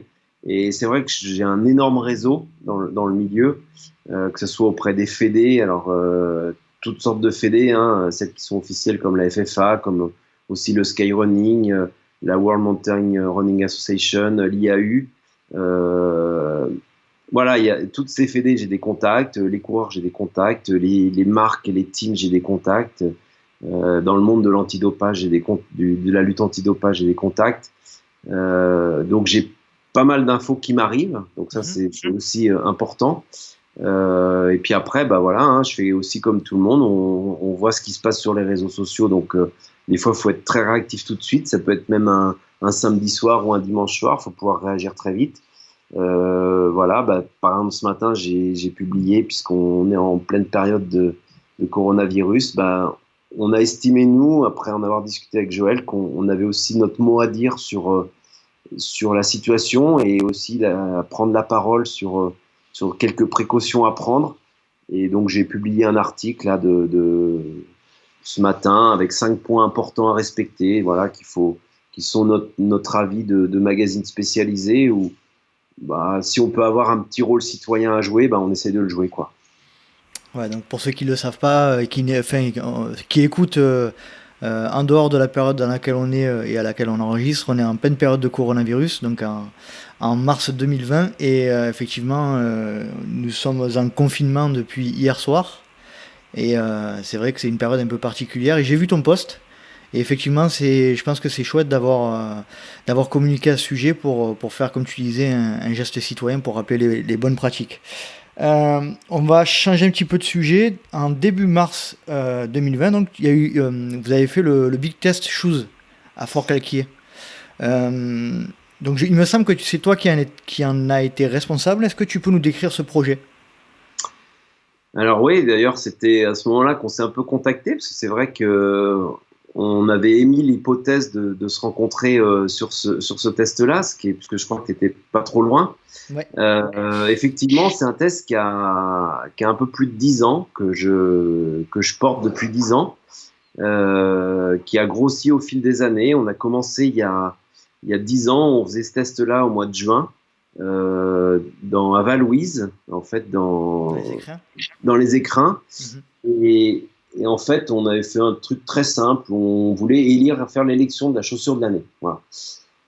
Et c'est vrai que j'ai un énorme réseau dans le milieu, que ce soit auprès des fédés, alors toutes sortes de fédés, celles qui sont officielles comme la FFA, comme aussi le Skyrunning, la World Mountain Running Association, l'IAU. Voilà, il y a toutes ces fédés, j'ai des contacts, les coureurs, j'ai des contacts, les marques et les teams, j'ai des contacts. Dans le monde de l'antidopage, de la lutte antidopage, j'ai des contacts. Donc j'ai pas mal d'infos qui m'arrivent, donc ça c'est aussi important. Et puis après, bah voilà, je fais aussi comme tout le monde, on voit ce qui se passe sur les réseaux sociaux, donc des fois il faut être très réactif tout de suite, ça peut être même un samedi soir ou un dimanche soir, il faut pouvoir réagir très vite. Voilà, bah, par exemple ce matin j'ai publié, puisqu'on est en pleine période de coronavirus, bah, on a estimé nous, après en avoir discuté avec Joël, qu'on avait aussi notre mot à dire sur la situation et aussi prendre la parole sur quelques précautions à prendre. Et donc j'ai publié un article là, ce matin avec 5 points importants à respecter, voilà, qui sont notre avis de magazine spécialisé où bah, si on peut avoir un petit rôle citoyen à jouer, bah, on essaie de le jouer, quoi. Ouais, donc pour ceux qui ne le savent pas, qui écoutent en dehors de la période dans laquelle on est et à laquelle on enregistre, on est en pleine période de coronavirus, donc en mars 2020, et effectivement, nous sommes en confinement depuis hier soir, et c'est vrai que c'est une période un peu particulière, et j'ai vu ton post, et effectivement, je pense que c'est chouette d'avoir communiqué à ce sujet pour faire, comme tu disais, un geste citoyen pour rappeler les bonnes pratiques. On va changer un petit peu de sujet. En début mars 2020, donc, vous avez fait le Big Test Shoes à Fort-Calquier. Donc il me semble que c'est toi qui en a été responsable. Est-ce que tu peux nous décrire ce projet? Alors oui, d'ailleurs, c'était à ce moment-là qu'on s'est un peu contacté, parce que c'est vrai que on avait émis l'hypothèse de se rencontrer sur ce test-là, parce que je crois que tu n'étais pas trop loin. Ouais. Effectivement, c'est un test qui a un peu plus de 10 ans, que je porte depuis 10 ans, qui a grossi au fil des années. On a commencé il y a 10 ans, on faisait ce test-là au mois de juin, à Val-Louise, en fait, dans les écrins. Et en fait, on avait fait un truc très simple. On voulait faire l'élection de la chaussure de l'année. Voilà.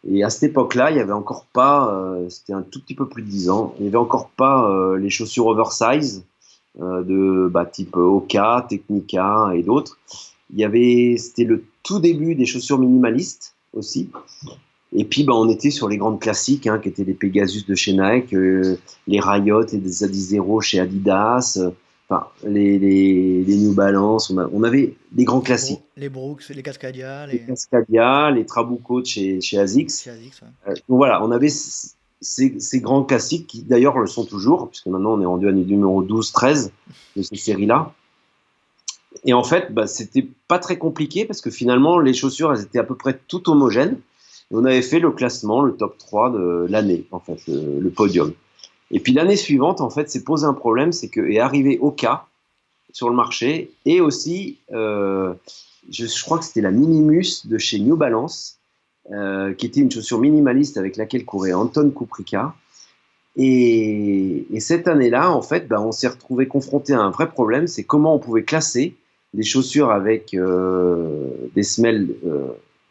Et à cette époque-là, il n'y avait encore pas, c'était un tout petit peu plus de 10 ans, il n'y avait encore pas les chaussures oversize type Oka, Technica et d'autres. C'était le tout début des chaussures minimalistes aussi. Et puis, on était sur les grandes classiques, qui étaient les Pegasus de chez Nike, les Riot et des Adizero chez Adidas, les New Balance. On avait des grands classiques. Les Brooks, les Cascadia. Les Cascadia, les Trabuco chez Asics. Chez Asics, ouais. Donc voilà, on avait ces grands classiques qui d'ailleurs le sont toujours, puisque maintenant on est rendu à numéro 12, 13 de ces séries-là. Et en fait, c'était pas très compliqué parce que finalement, les chaussures, elles étaient à peu près toutes homogènes. Et on avait fait le classement, le top 3 de l'année, en fait, le podium. Et puis l'année suivante, en fait, s'est posé un problème, c'est que est arrivé Oka sur le marché et aussi, je crois que c'était la Minimus de chez New Balance, qui était une chaussure minimaliste avec laquelle courait Anton Kuprika. Et cette année-là, en fait, on s'est retrouvé confronté à un vrai problème, c'est comment on pouvait classer des chaussures avec des semelles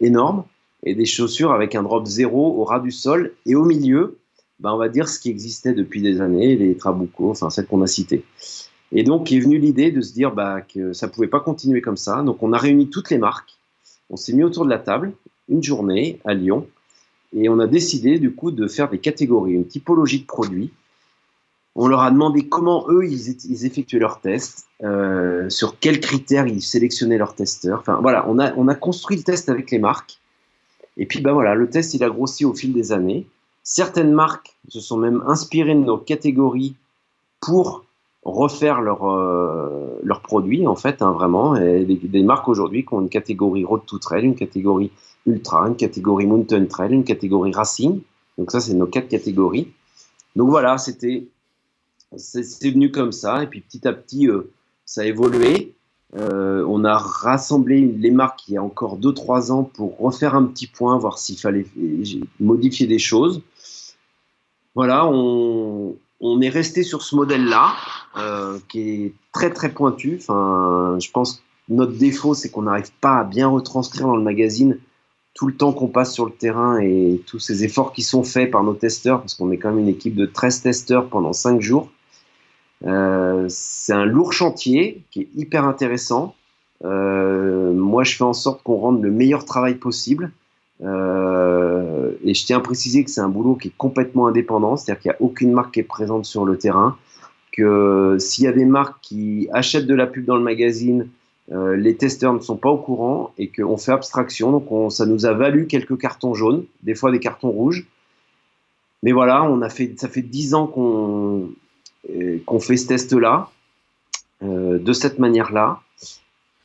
énormes et des chaussures avec un drop zéro au ras du sol, et au milieu, on va dire ce qui existait depuis des années, les Trabuco, enfin celles qu'on a citées. Et donc est venue l'idée de se dire que ça pouvait pas continuer comme ça. Donc on a réuni toutes les marques, on s'est mis autour de la table une journée à Lyon, et on a décidé du coup de faire des catégories, une typologie de produits. On leur a demandé comment eux ils effectuaient leurs tests, sur quels critères ils sélectionnaient leurs testeurs. Enfin voilà, on a construit le test avec les marques. Et puis voilà, le test il a grossi au fil des années. Certaines marques se sont même inspirées de nos catégories pour refaire leurs produits, en fait, vraiment. Et des marques aujourd'hui qui ont une catégorie Road to Trail, une catégorie Ultra, une catégorie Mountain Trail, une catégorie Racing. Donc ça, c'est nos 4 catégories. Donc voilà, c'est venu comme ça. Et puis petit à petit, ça a évolué. On a rassemblé les marques il y a encore 2-3 ans pour refaire un petit point, voir s'il fallait modifier des choses. Voilà, on est resté sur ce modèle-là, qui est très très pointu. Enfin, je pense que notre défaut, c'est qu'on n'arrive pas à bien retranscrire dans le magazine tout le temps qu'on passe sur le terrain et tous ces efforts qui sont faits par nos testeurs, parce qu'on est quand même une équipe de 13 testeurs pendant 5 jours. C'est un lourd chantier qui est hyper intéressant. Moi, je fais en sorte qu'on rende le meilleur travail possible. Et je tiens à préciser que c'est un boulot qui est complètement indépendant, c'est-à-dire qu'il n'y a aucune marque qui est présente sur le terrain, que s'il y a des marques qui achètent de la pub dans le magazine, les testeurs ne sont pas au courant et qu'on fait abstraction. Donc ça nous a valu quelques cartons jaunes, des fois des cartons rouges. Mais voilà, ça fait 10 ans qu'on fait ce test-là, de cette manière-là.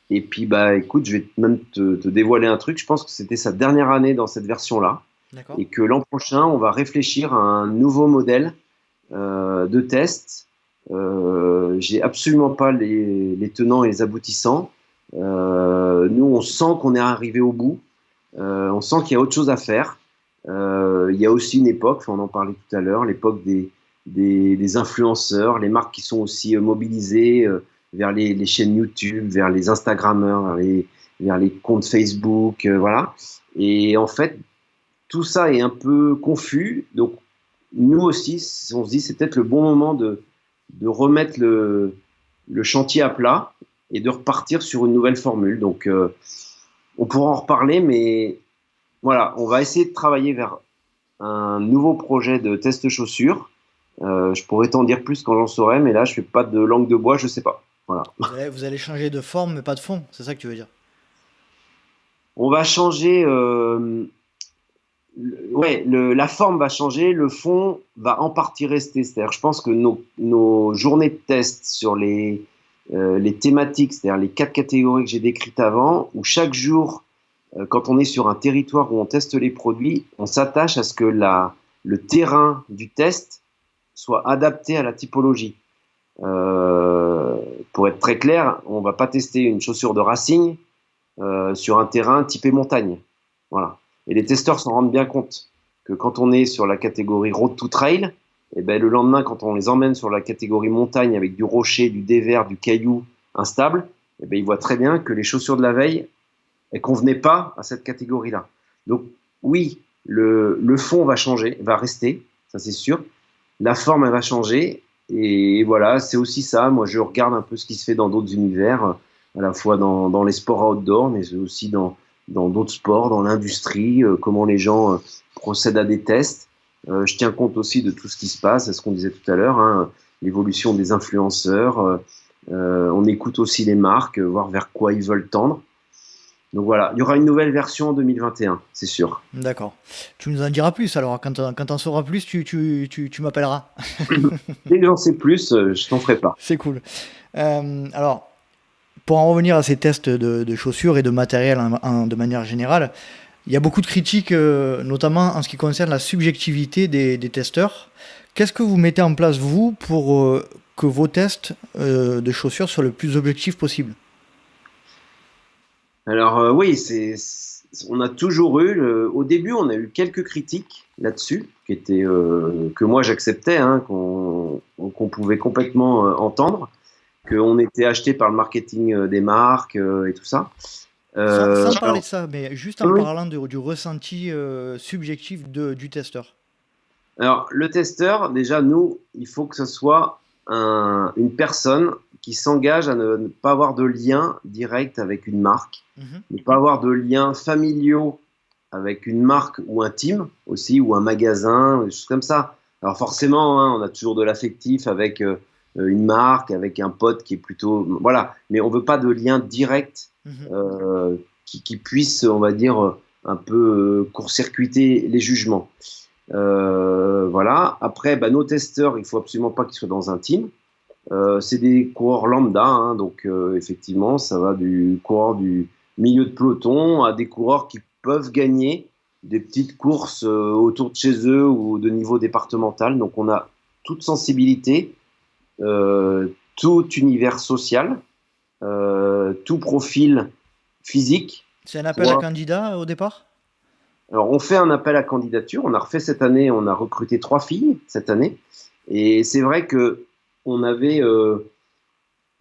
Et puis, écoute, je vais même te dévoiler un truc. Je pense que c'était sa dernière année dans cette version-là. D'accord. Et que l'an prochain, on va réfléchir à un nouveau modèle de test. J'ai absolument pas les tenants et les aboutissants. Nous, on sent qu'on est arrivé au bout. On sent qu'il y a autre chose à faire. Il y a aussi une époque, on en parlait tout à l'heure, l'époque des influenceurs, les marques qui sont aussi mobilisées vers les chaînes YouTube, vers les Instagrammeurs, vers les comptes Facebook, voilà. Et en fait, tout ça est un peu confus. Donc, nous aussi, on se dit c'est peut-être le bon moment de remettre le chantier à plat et de repartir sur une nouvelle formule. Donc, on pourra en reparler, mais voilà, on va essayer de travailler vers un nouveau projet de test chaussures. Je pourrais t'en dire plus quand j'en saurai, mais là, je fais pas de langue de bois, je sais pas. Voilà. Vous allez changer de forme, mais pas de fond, c'est ça que tu veux dire? On va changer. La forme va changer, le fond va en partie rester. C'est-à-dire, je pense que nos journées de test sur les thématiques, c'est-à-dire les 4 catégories que j'ai décrites avant, où chaque jour, quand on est sur un territoire où on teste les produits, on s'attache à ce que le terrain du test soit adapté à la typologie. Pour être très clair, on ne va pas tester une chaussure de racing sur un terrain typé montagne. Voilà. Et les testeurs s'en rendent bien compte que quand on est sur la catégorie Road to Trail, le lendemain, quand on les emmène sur la catégorie montagne avec du rocher, du dévers, du caillou instable, ils voient très bien que les chaussures de la veille ne convenaient pas à cette catégorie-là. Donc oui, le fond va changer, va rester, ça c'est sûr. La forme, elle va changer. Et voilà, c'est aussi ça. Moi, je regarde un peu ce qui se fait dans d'autres univers, à la fois dans les sports outdoor, mais aussi dans d'autres sports, dans l'industrie, comment les gens procèdent à des tests. Je tiens compte aussi de tout ce qui se passe, c'est ce qu'on disait tout à l'heure, l'évolution des influenceurs. On écoute aussi les marques, voir vers quoi ils veulent tendre. Donc voilà, il y aura une nouvelle version en 2021, c'est sûr. D'accord. Tu nous en diras plus alors, quand t'en sauras plus, tu m'appelleras. Dès que j'en sais plus, je t'en ferai pas. C'est cool. Alors, pour en revenir à ces tests de chaussures et de matériel de manière générale, il y a beaucoup de critiques, notamment en ce qui concerne la subjectivité des testeurs. Qu'est-ce que vous mettez en place, vous, pour que vos tests de chaussures soient le plus objectifs possible? Alors oui, on a toujours eu, au début, on a eu quelques critiques là-dessus, que moi j'acceptais, hein, qu'on pouvait complètement entendre, qu'on était acheté par le marketing des marques et tout ça. Sans parler Alors, de ça, mais juste en oui. parlant du ressenti subjectif du testeur. Alors, le testeur, déjà, nous, il faut que ce soit une personne qui s'engage à ne pas avoir de lien direct avec une marque, Mhm. ne pas avoir de liens familiaux avec une marque ou un team aussi, ou un magasin, des choses comme ça. Alors forcément, hein, on a toujours de l'affectif avec une marque, avec un pote qui est plutôt... Voilà, mais on veut pas de lien direct Mhm. qui puisse, on va dire, un peu court-circuiter les jugements. Voilà. Après, bah, nos testeurs, il faut absolument pas qu'ils soient dans un team. C'est des coureurs lambda, hein, donc effectivement, ça va du coureur du milieu de peloton à des coureurs qui peuvent gagner des petites courses autour de chez eux ou de niveau départemental. Donc on a toute sensibilité, tout univers social, tout profil physique. C'est un appel à Soit... candidat au départ? Alors on fait un appel à candidature, on a refait cette année, on a recruté 3 filles cette année. Et c'est vrai que on avait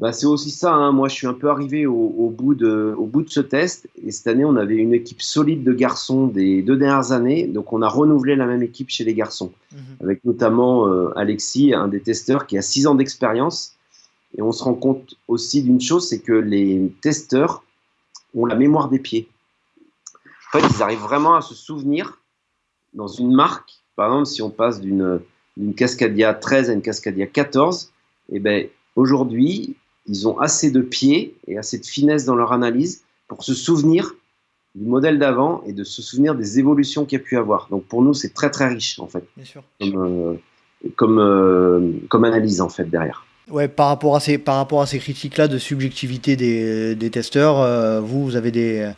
bah, c'est aussi ça, hein. Moi, je suis un peu arrivé au bout de ce test. Et cette année, on avait une équipe solide de garçons des 2 dernières années. Donc, on a renouvelé la même équipe chez les garçons. Mhm. Avec notamment Alexis, un des testeurs qui a 6 ans d'expérience. Et on se rend compte aussi d'une chose, c'est que les testeurs ont la mémoire des pieds. En fait, ils arrivent vraiment à se souvenir dans une marque. Par exemple, si on passe d'une Cascadia 13 à une Cascadia 14, eh ben, aujourd'hui, ils ont assez de pieds et assez de finesse dans leur analyse pour se souvenir du modèle d'avant et de se souvenir des évolutions qu'il y a pu avoir. Donc pour nous, c'est très très riche en fait, Bien sûr. comme analyse en fait derrière. Ouais, par rapport à ces critiques-là de subjectivité des testeurs, vous avez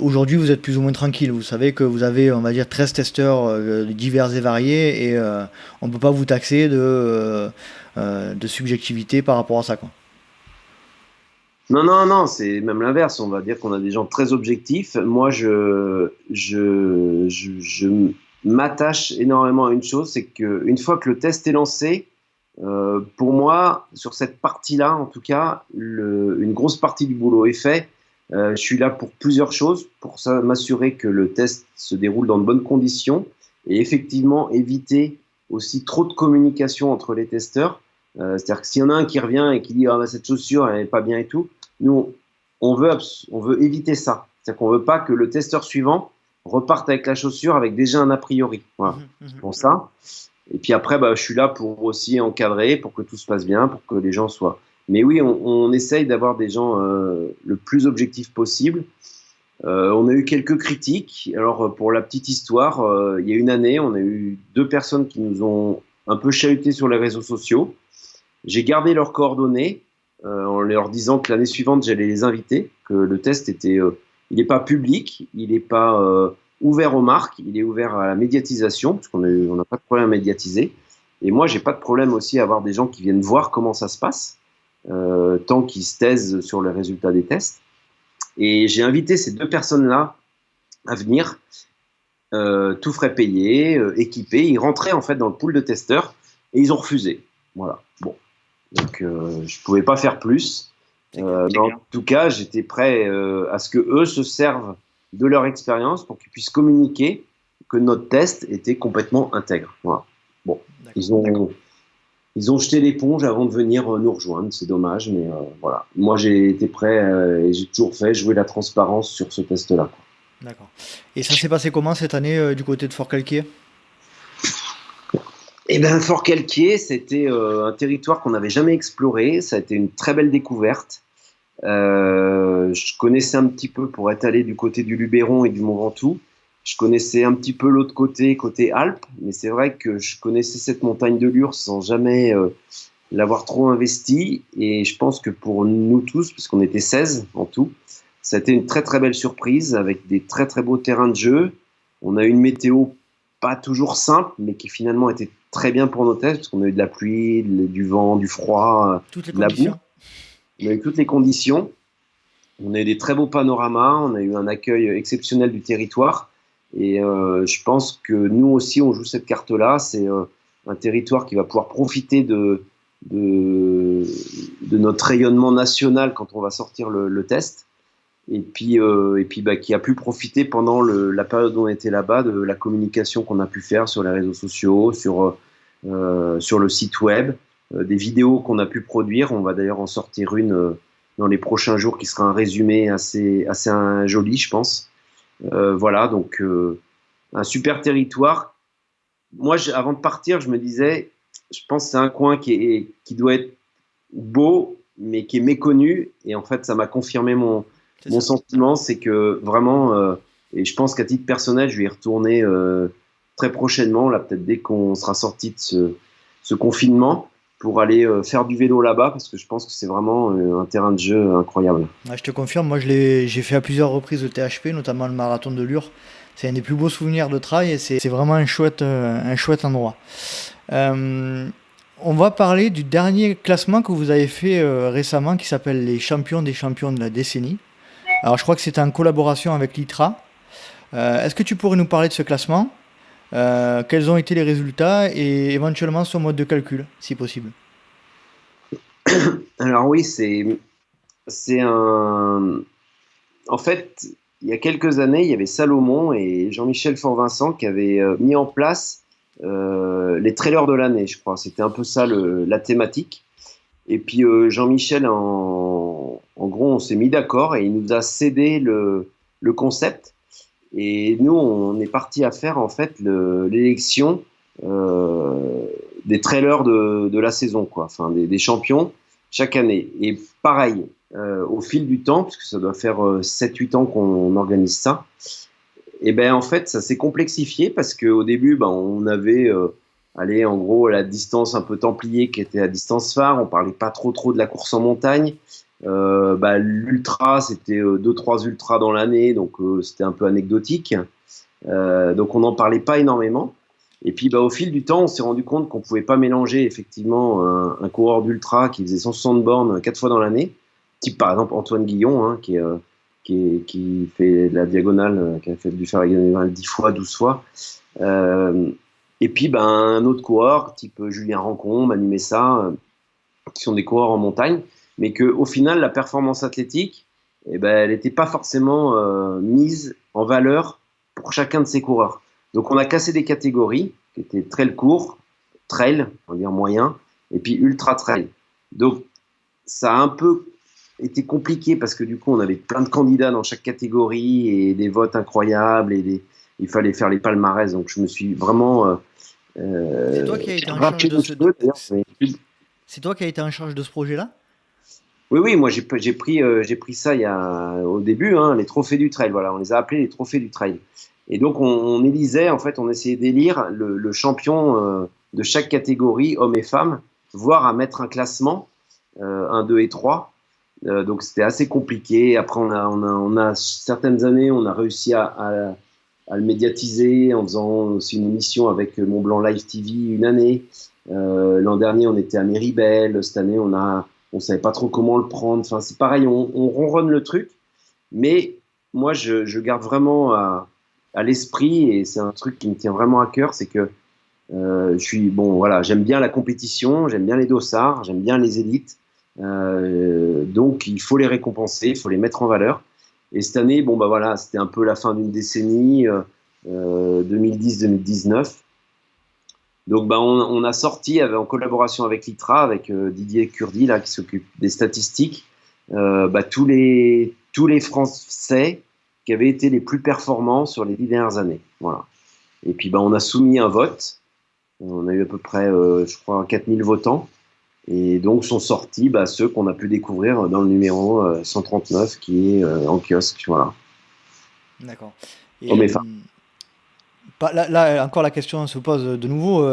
aujourd'hui, vous êtes plus ou moins tranquille. Vous savez que vous avez, on va dire, 13 testeurs divers et variés et on ne peut pas vous taxer de subjectivité par rapport à ça, quoi. Non, non, non, c'est même l'inverse. On va dire qu'on a des gens très objectifs. Moi, je m'attache énormément à une chose, c'est qu'une fois que le test est lancé, pour moi, sur cette partie-là, en tout cas, une grosse partie du boulot est fait. Je suis là pour plusieurs choses, pour ça, m'assurer que le test se déroule dans de bonnes conditions et effectivement éviter aussi trop de communication entre les testeurs. C'est-à-dire que s'il y en a un qui revient et qui dit ah, bah, cette chaussure elle n'est pas bien et tout, nous on veut éviter ça. C'est-à-dire qu'on veut pas que le testeur suivant reparte avec la chaussure avec déjà un a priori. Voilà, Mhm, c'est mhm. pour ça. Et puis après, bah, je suis là pour aussi encadrer, pour que tout se passe bien, pour que les gens soient. Mais oui, on essaye d'avoir des gens le plus objectifs possible. On a eu quelques critiques. Alors, pour la petite histoire, il y a une année, on a eu 2 personnes qui nous ont un peu chahuté sur les réseaux sociaux. J'ai gardé leurs coordonnées en leur disant que l'année suivante, j'allais les inviter, que le test était, il n'est pas public, il n'est pas ouvert aux marques, il est ouvert à la médiatisation, parce on n'a pas de problème à médiatiser. Et moi, j'ai pas de problème aussi à avoir des gens qui viennent voir comment ça se passe, tant qu'ils se taisent sur les résultats des tests. Et j'ai invité ces 2 personnes-là à venir, tout frais payé, équipés. Ils rentraient en fait dans le pool de testeurs et ils ont refusé. Voilà. Bon, donc je pouvais pas faire plus. C'est clair. Mais en tout cas, j'étais prêt à ce que eux se servent de leur expérience pour qu'ils puissent communiquer que notre test était complètement intègre. Voilà. Bon, D'accord. ils ont jeté l'éponge avant de venir nous rejoindre. C'est dommage, mais voilà. Moi, j'ai été prêt et j'ai toujours fait jouer la transparence sur ce test-là, quoi. D'accord. Et ça s'est passé comment cette année du côté de Fort-Calquier? Eh bien, Fort-Calquier, c'était un territoire qu'on n'avait jamais exploré. Ça a été une très belle découverte. Je connaissais un petit peu pour être allé du côté du Luberon et du Mont Ventoux. Je connaissais un petit peu l'autre côté, côté Alpes, mais c'est vrai que je connaissais cette montagne de Lure sans jamais l'avoir trop investi. Et je pense que pour nous tous, parce qu'on était 16 en tout, ça a été une très très belle surprise avec des très très beaux terrains de jeu. On a eu une météo pas toujours simple, mais qui finalement était très bien pour nos tests, parce qu'on a eu de la pluie, du vent, du froid, Toutes les de la boue. conditions? On a eu toutes les conditions. On a eu des très beaux panoramas, on a eu un accueil exceptionnel du territoire. Et je pense que nous aussi, on joue cette carte-là. C'est un territoire qui va pouvoir profiter de, de notre rayonnement national quand on va sortir le test. Et puis bah, qui a pu profiter pendant la période où on était là-bas de la communication qu'on a pu faire sur les réseaux sociaux, sur le site web, des vidéos qu'on a pu produire. On va d'ailleurs en sortir une dans les prochains jours qui sera un résumé assez joli, je pense. Voilà, donc un super territoire. Moi, avant de partir, je me disais, je pense que c'est un coin qui doit être beau, mais qui est méconnu. Et en fait, ça m'a confirmé mon sentiment, c'est que vraiment, et je pense qu'à titre personnel, je vais y retourner très prochainement, là, peut-être dès qu'on sera sorti de ce confinement, pour aller faire du vélo là-bas, parce que je pense que c'est vraiment un terrain de jeu incroyable. Ouais, je te confirme, moi j'ai fait à plusieurs reprises le THP, notamment le marathon de Lure. C'est un des plus beaux souvenirs de trail et c'est vraiment un chouette endroit. Euh, on va parler du dernier classement que vous avez fait récemment qui s'appelle les champions des champions de la décennie. Alors je crois que c'était en collaboration avec l'ITRA. Est-ce que tu pourrais nous parler de ce classement? Quels ont été les résultats et éventuellement son mode de calcul, si possible? Alors oui, c'est un... En fait, il y a quelques années, il y avait Salomon et Jean-Michel Fort-Vincent qui avaient mis en place les trailers de l'année, je crois. C'était un peu ça la thématique. Et puis Jean-Michel, en gros, on s'est mis d'accord et il nous a cédé le concept. Et nous, on est parti à faire en fait l'élection des trailers de la saison, quoi. Enfin, des champions chaque année. Et pareil, au fil du temps, puisque ça doit faire 7-8 ans qu'on organise ça, et ben en fait, ça s'est complexifié parce qu'au début, ben, on avait, allez, en gros, la distance un peu templier qui était la distance phare. On parlait pas trop de la course en montagne. Bah, l'ultra, c'était 2-3 ultras dans l'année, donc c'était un peu anecdotique. Donc on n'en parlait pas énormément. Et puis bah, au fil du temps, on s'est rendu compte qu'on pouvait pas mélanger effectivement un coureur d'ultra qui faisait 160 bornes 4 fois dans l'année, type par exemple Antoine Guillon, hein, qui fait de la diagonale, qui a fait dû faire la diagonale 10 fois, 12 fois. Euh, et puis bah, un autre coureur, type Julien Rancon, Manu Messa, qui sont des coureurs en montagne, mais qu'au final, la performance athlétique, eh ben, elle n'était pas forcément mise en valeur pour chacun de ces coureurs. Donc on a cassé des catégories, qui étaient trail court, trail, on va dire moyen, et puis ultra trail. Donc ça a un peu été compliqué parce que du coup on avait plein de candidats dans chaque catégorie et des votes incroyables il fallait faire les palmarès. Donc je me suis vraiment C'est toi qui as été en charge raté de un ce... petit peu, d'ailleurs, mais C'est toi qui as été en charge de ce projet-là? oui, moi j'ai pris ça au début, hein, les trophées du trail. Voilà, on les a appelés les trophées du trail. Et donc on élisait, en fait, on essayait d'élire le champion de chaque catégorie, hommes et femmes, voire à mettre un classement, 1, 2 et 3. Donc c'était assez compliqué. Après on a certaines années, on a réussi à le médiatiser en faisant aussi une émission avec Mont Blanc Live TV une année. L'an dernier, on était à Méribel. Cette année, on savait pas trop comment le prendre. Enfin, c'est pareil, on ronronne le truc, mais moi, je garde vraiment à l'esprit et c'est un truc qui me tient vraiment à cœur, c'est que bon, voilà, j'aime bien la compétition, j'aime bien les dossards, j'aime bien les élites, donc il faut les récompenser, il faut les mettre en valeur. Et cette année, bon bah voilà, c'était un peu la fin d'une décennie, 2010-2019. Donc, bah, on a sorti en collaboration avec l'ITRA, avec Didier Curdi, là, qui s'occupe des statistiques, bah, tous les Français qui avaient été les plus performants sur les 10 dernières années. Voilà. Et puis, bah, on a soumis un vote. On a eu à peu près, je crois, 4000 votants. Et donc, sont sortis bah, ceux qu'on a pu découvrir dans le numéro 139, qui est en kiosque. Voilà. D'accord. Hommes Et et femmes. là, encore la question se pose de nouveau.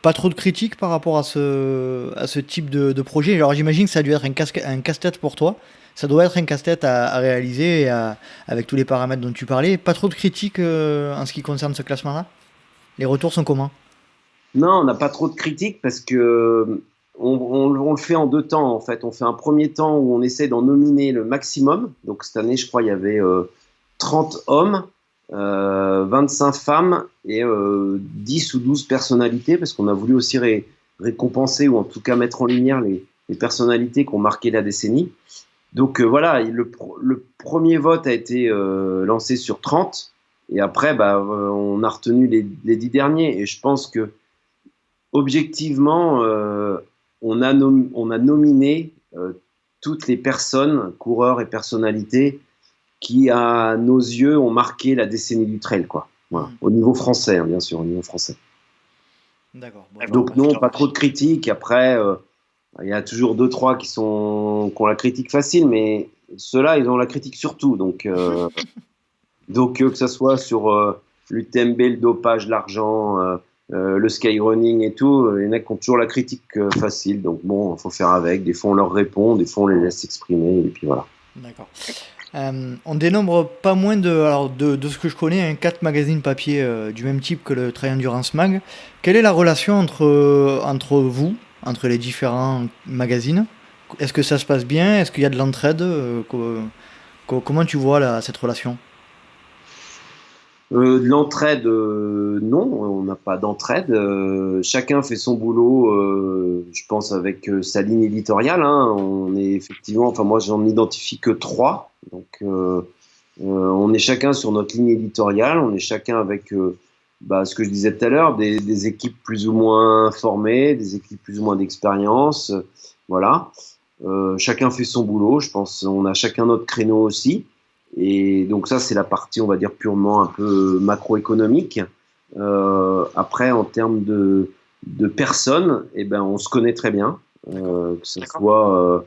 Pas trop de critiques par rapport à ce type de projet. Alors j'imagine que ça a dû être un casse-tête pour toi. Ça doit être un casse-tête à réaliser avec tous les paramètres dont tu parlais. Pas trop de critiques en ce qui concerne ce classement-là? Les retours sont comment? Non, on n'a pas trop de critiques parce que on le fait en 2 temps, en fait. On fait un premier temps où on essaie d'en nominer le maximum. Donc, cette année, je crois, il y avait 30 hommes, 25 femmes et 10 ou 12 personnalités, parce qu'on a voulu aussi récompenser ou en tout cas mettre en lumière les personnalités qui ont marqué la décennie. Donc voilà, le premier vote a été lancé sur 30 et après, on a retenu les 10 derniers. Et je pense que objectivement, on a nominé toutes les personnes, coureurs et personnalités qui, à nos yeux, ont marqué la décennie du trail, quoi. Voilà. Au niveau français, hein, bien sûr, au niveau français. D'accord. Bon, Donc non, pas trop de critiques. Après, il y a toujours 2-3 qui ont la critique facile, mais ceux-là, ils ont la critique sur tout. Donc que ce soit sur l'UTMB, le dopage, l'argent, le skyrunning et tout, il y en a qui ont toujours la critique facile. Donc bon, il faut faire avec. Des fois, on leur répond, des fois, on les laisse s'exprimer, et puis voilà. D'accord. On dénombre pas moins de ce que je connais, 4 magazines papier du même type que le Trail Endurance Mag. Quelle est la relation entre vous, entre les différents magazines? Est-ce que ça se passe bien? Est-ce qu'il y a de l'entraide? Comment tu vois cette relation? De l'entraide, non, on n'a pas d'entraide. Chacun fait son boulot, je pense, avec sa ligne éditoriale. Hein. On est effectivement, enfin moi j'en identifie que 3. Donc on est chacun sur notre ligne éditoriale, on est chacun avec ce que je disais tout à l'heure, des équipes plus ou moins formées, des équipes plus ou moins d'expérience. Voilà. Chacun fait son boulot, je pense, on a chacun notre créneau aussi. Et donc ça, c'est la partie, on va dire, purement un peu macroéconomique. Après, en termes de personnes, on se connaît très bien. Que ce soit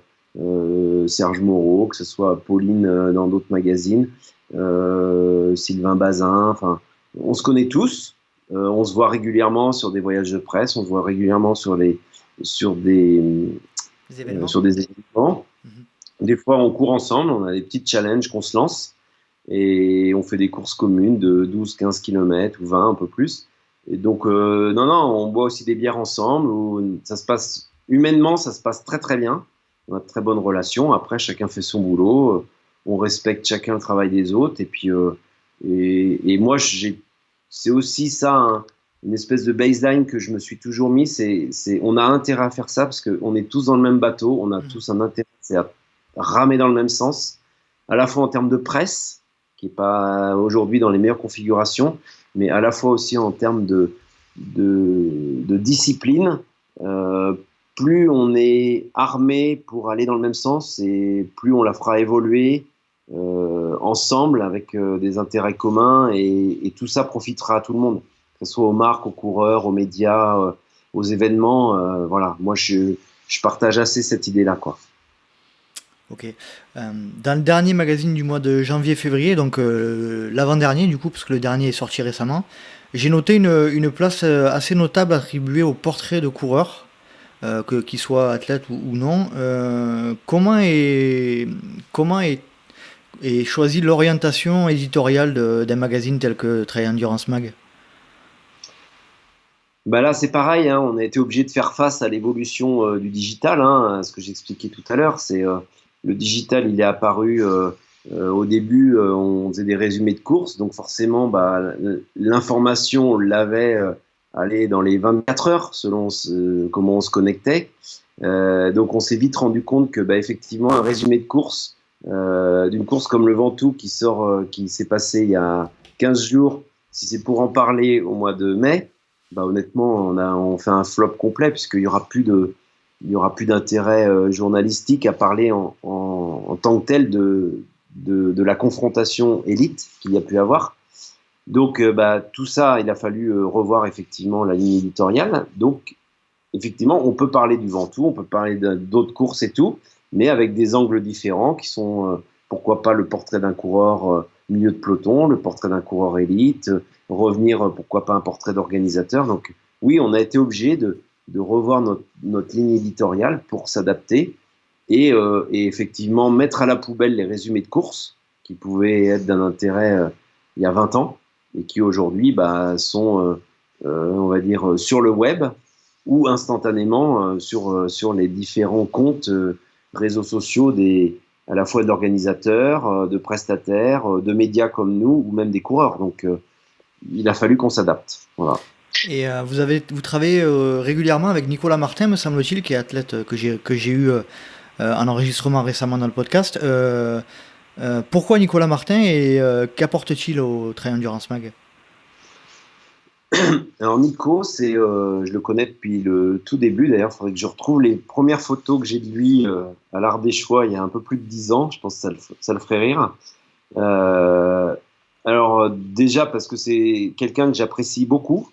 Serge Moreau, que ce soit Pauline dans d'autres magazines, Sylvain Bazin, enfin, on se connaît tous. On se voit régulièrement sur des voyages de presse, on se voit régulièrement sur des événements. Des fois, on court ensemble, on a des petits challenges qu'on se lance et on fait des courses communes de 12-15 km ou 20, un peu plus. Et donc, non, on boit aussi des bières ensemble. Où ça se passe, humainement, ça se passe très très bien. On a de très bonnes relations. Après, chacun fait son boulot. On respecte chacun le travail des autres. Et puis, et moi, c'est aussi ça, une espèce de baseline que je me suis toujours mis. On a intérêt à faire ça parce qu'on est tous dans le même bateau. On a tous un intérêt, c'est à ramer dans le même sens, à la fois en termes de presse, qui n'est pas aujourd'hui dans les meilleures configurations, mais à la fois aussi en termes de discipline. Plus on est armé pour aller dans le même sens et plus on la fera évoluer ensemble avec des intérêts communs et tout ça profitera à tout le monde, que ce soit aux marques, aux coureurs, aux médias, aux événements. Voilà, moi je partage assez cette idée-là, quoi. Ok. Dans le dernier magazine du mois de janvier-février, donc l'avant-dernier du coup, parce que le dernier est sorti récemment, j'ai noté une place assez notable attribuée aux portraits de coureurs, qu'ils soient athlètes ou non. Comment est choisie l'orientation éditoriale d'un magazine tel que Trail Endurance Mag? Là, c'est pareil, hein, on a été obligé de faire face à l'évolution du digital, hein, ce que j'expliquais tout à l'heure. C'est le digital, il est apparu au début, on faisait des résumés de courses, donc forcément, l'information, on l'avait dans les 24 heures, selon comment on se connectait. Donc, on s'est vite rendu compte que, effectivement, un résumé de course, d'une course comme le Ventoux qui s'est passé il y a 15 jours, si c'est pour en parler au mois de mai, honnêtement, on fait un flop complet puisqu'il y aura plus d'intérêt journalistique à parler en tant que tel de la confrontation élite qu'il y a pu avoir. Donc, tout ça, il a fallu revoir effectivement la ligne éditoriale. Donc, effectivement, on peut parler du Ventoux, on peut parler d'autres courses et tout, mais avec des angles différents qui sont, pourquoi pas, le portrait d'un coureur milieu de peloton, le portrait d'un coureur élite, revenir, pourquoi pas, un portrait d'organisateur. Donc, oui, on a été obligé de revoir notre ligne éditoriale pour s'adapter et effectivement mettre à la poubelle les résumés de course qui pouvaient être d'un intérêt il y a 20 ans et qui aujourd'hui sont, on va dire, sur le web ou instantanément sur les différents comptes réseaux sociaux à la fois d'organisateurs, de prestataires, de médias comme nous ou même des coureurs. Donc, il a fallu qu'on s'adapte. Voilà. Et vous travaillez régulièrement avec Nicolas Martin, me semble-t-il, qui est athlète que j'ai eu en enregistrement récemment dans le podcast. Pourquoi Nicolas Martin et qu'apporte-t-il au Trail Endurance Mag? Alors Nico, je le connais depuis le tout début. D'ailleurs, il faudrait que je retrouve les premières photos que j'ai de lui à l'Ardéchois il y a un peu plus de 10 ans. Je pense que ça le ferait rire. Alors déjà parce que c'est quelqu'un que j'apprécie beaucoup.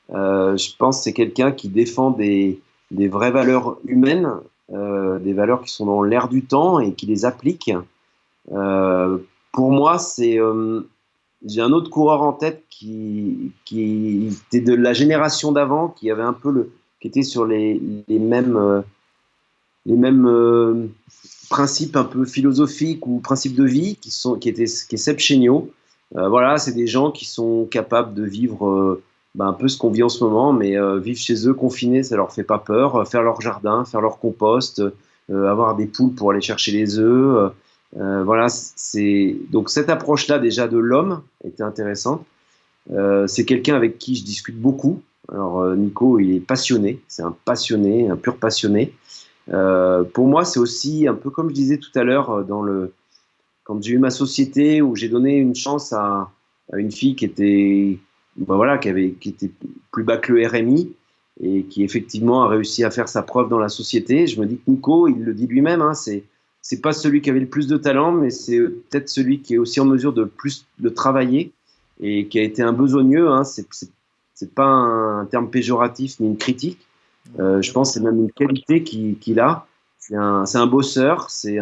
Je pense que c'est quelqu'un qui défend des vraies valeurs humaines, des valeurs qui sont dans l'air du temps et qui les applique. Pour moi, j'ai un autre coureur en tête qui était de la génération d'avant, qui avait un peu qui était sur les mêmes principes un peu philosophiques ou principes de vie, qui est Seb Chéniaud. Voilà, c'est des gens qui sont capables de vivre un peu ce qu'on vit en ce moment, mais vivre chez eux confinés, ça leur fait pas peur. Faire leur jardin, faire leur compost, avoir des poules pour aller chercher les œufs. Voilà, donc cette approche-là déjà de l'homme était intéressante. C'est quelqu'un avec qui je discute beaucoup. Alors Nico, il est passionné, c'est un passionné, un pur passionné. Pour moi, c'est aussi un peu comme je disais tout à l'heure quand j'ai eu ma société où j'ai donné une chance à une fille qui était qui était plus bas que le RMI et qui effectivement a réussi à faire sa preuve dans la société. Je me dis que Nico, il le dit lui-même, hein, c'est pas celui qui avait le plus de talent, mais c'est peut-être celui qui est aussi en mesure de travailler et qui a été un besogneux. Hein. C'est pas un terme péjoratif ni une critique. Je pense que c'est même une qualité qu'il a. C'est un bosseur, c'est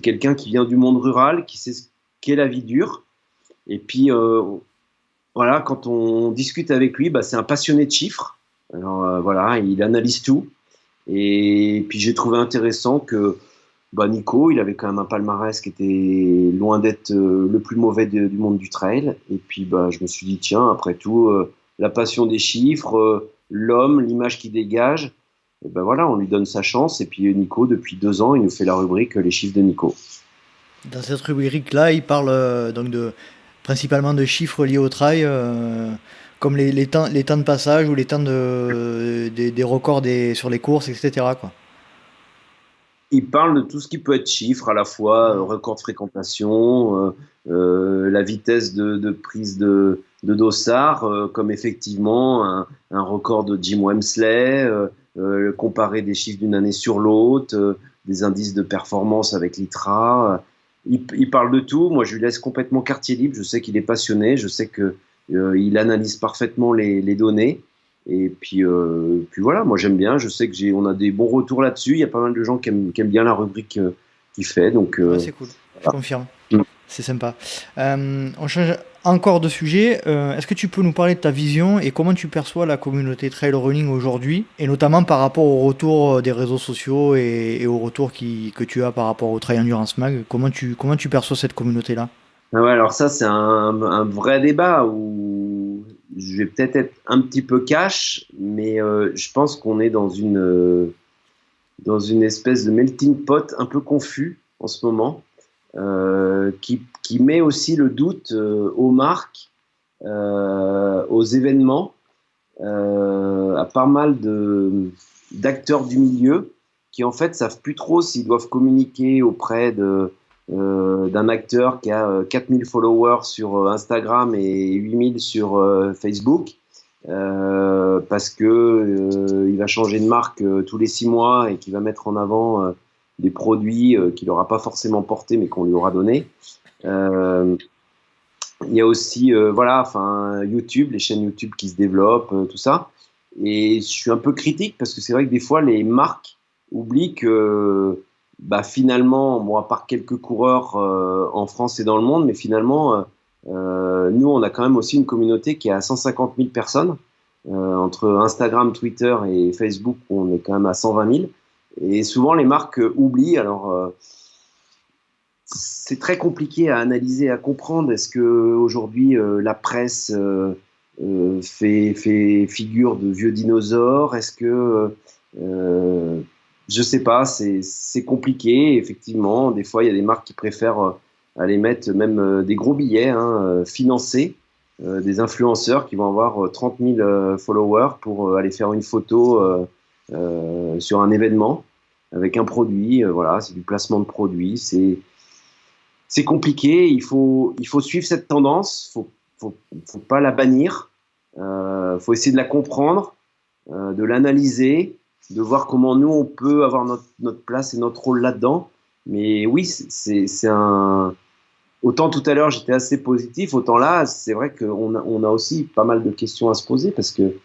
quelqu'un qui vient du monde rural, qui sait ce qu'est la vie dure. Et puis, voilà, quand on discute avec lui, c'est un passionné de chiffres. Alors, voilà, il analyse tout. Et puis, j'ai trouvé intéressant que Nico, il avait quand même un palmarès qui était loin d'être le plus mauvais du monde du trail. Et puis, je me suis dit, tiens, après tout, la passion des chiffres, l'homme, l'image qu'il dégage, et voilà, on lui donne sa chance. Et puis, Nico, depuis 2 ans, il nous fait la rubrique Les chiffres de Nico. Dans cette rubrique-là, il parle donc principalement de chiffres liés au trail, comme les temps de passage ou les temps des records sur les courses, etc., quoi. Il parle de tout ce qui peut être chiffre, à la fois record de fréquentation, la vitesse de prise de dossard, comme effectivement un record de Jim Wemsley, comparer des chiffres d'une année sur l'autre, des indices de performance avec l'ITRA. Il parle de tout. Moi, je lui laisse complètement quartier libre. Je sais qu'il est passionné. Je sais qu'il analyse parfaitement les données. Et puis voilà, moi j'aime bien. Je sais qu'on a des bons retours là-dessus. Il y a pas mal de gens qui aiment bien la rubrique qu'il fait. Donc, ouais, c'est cool, je confirme. C'est sympa. On change encore de sujet. Est-ce que tu peux nous parler de ta vision et comment tu perçois la communauté trail running aujourd'hui, et notamment par rapport au retour des réseaux sociaux et au retour que tu as par rapport au Trail Endurance Mag? Comment tu perçois cette communauté-là? Ah ouais, alors ça, c'est un vrai débat où je vais peut-être être un petit peu cash, mais je pense qu'on est dans une espèce de melting pot un peu confus en ce moment, qui met aussi le doute aux marques, aux événements, à pas mal d'acteurs du milieu qui en fait savent plus trop s'ils doivent communiquer auprès d'un acteur qui a 4000 followers sur Instagram et 8000 sur Facebook, parce que il va changer de marque tous les 6 mois et qu'il va mettre en avant des produits qu'il n'aura pas forcément portés mais qu'on lui aura donnés. Il y a aussi YouTube, les chaînes YouTube qui se développent, tout ça. Et je suis un peu critique parce que c'est vrai que des fois les marques oublient que finalement, bon, à part quelques coureurs en France et dans le monde, mais finalement, nous, on a quand même aussi une communauté qui est à 150 000 personnes. Entre Instagram, Twitter et Facebook, on est quand même à 120 000. Et souvent, les marques oublient. Alors, c'est très compliqué à analyser, à comprendre. Est-ce qu'aujourd'hui, la presse fait figure de vieux dinosaure? Est-ce que je sais pas, c'est compliqué, effectivement. Des fois, il y a des marques qui préfèrent aller mettre même des gros billets, financer des influenceurs qui vont avoir 30 000 followers pour aller faire une photo sur un événement avec un produit. Voilà, c'est du placement de produit. C'est compliqué. Il faut suivre cette tendance. Faut pas la bannir. Faut essayer de la comprendre, de l'analyser, de voir comment nous on peut avoir notre place et notre rôle là-dedans. Mais oui, c'est un. Autant tout à l'heure j'étais assez positif, autant là c'est vrai qu'on a aussi pas mal de questions à se poser parce que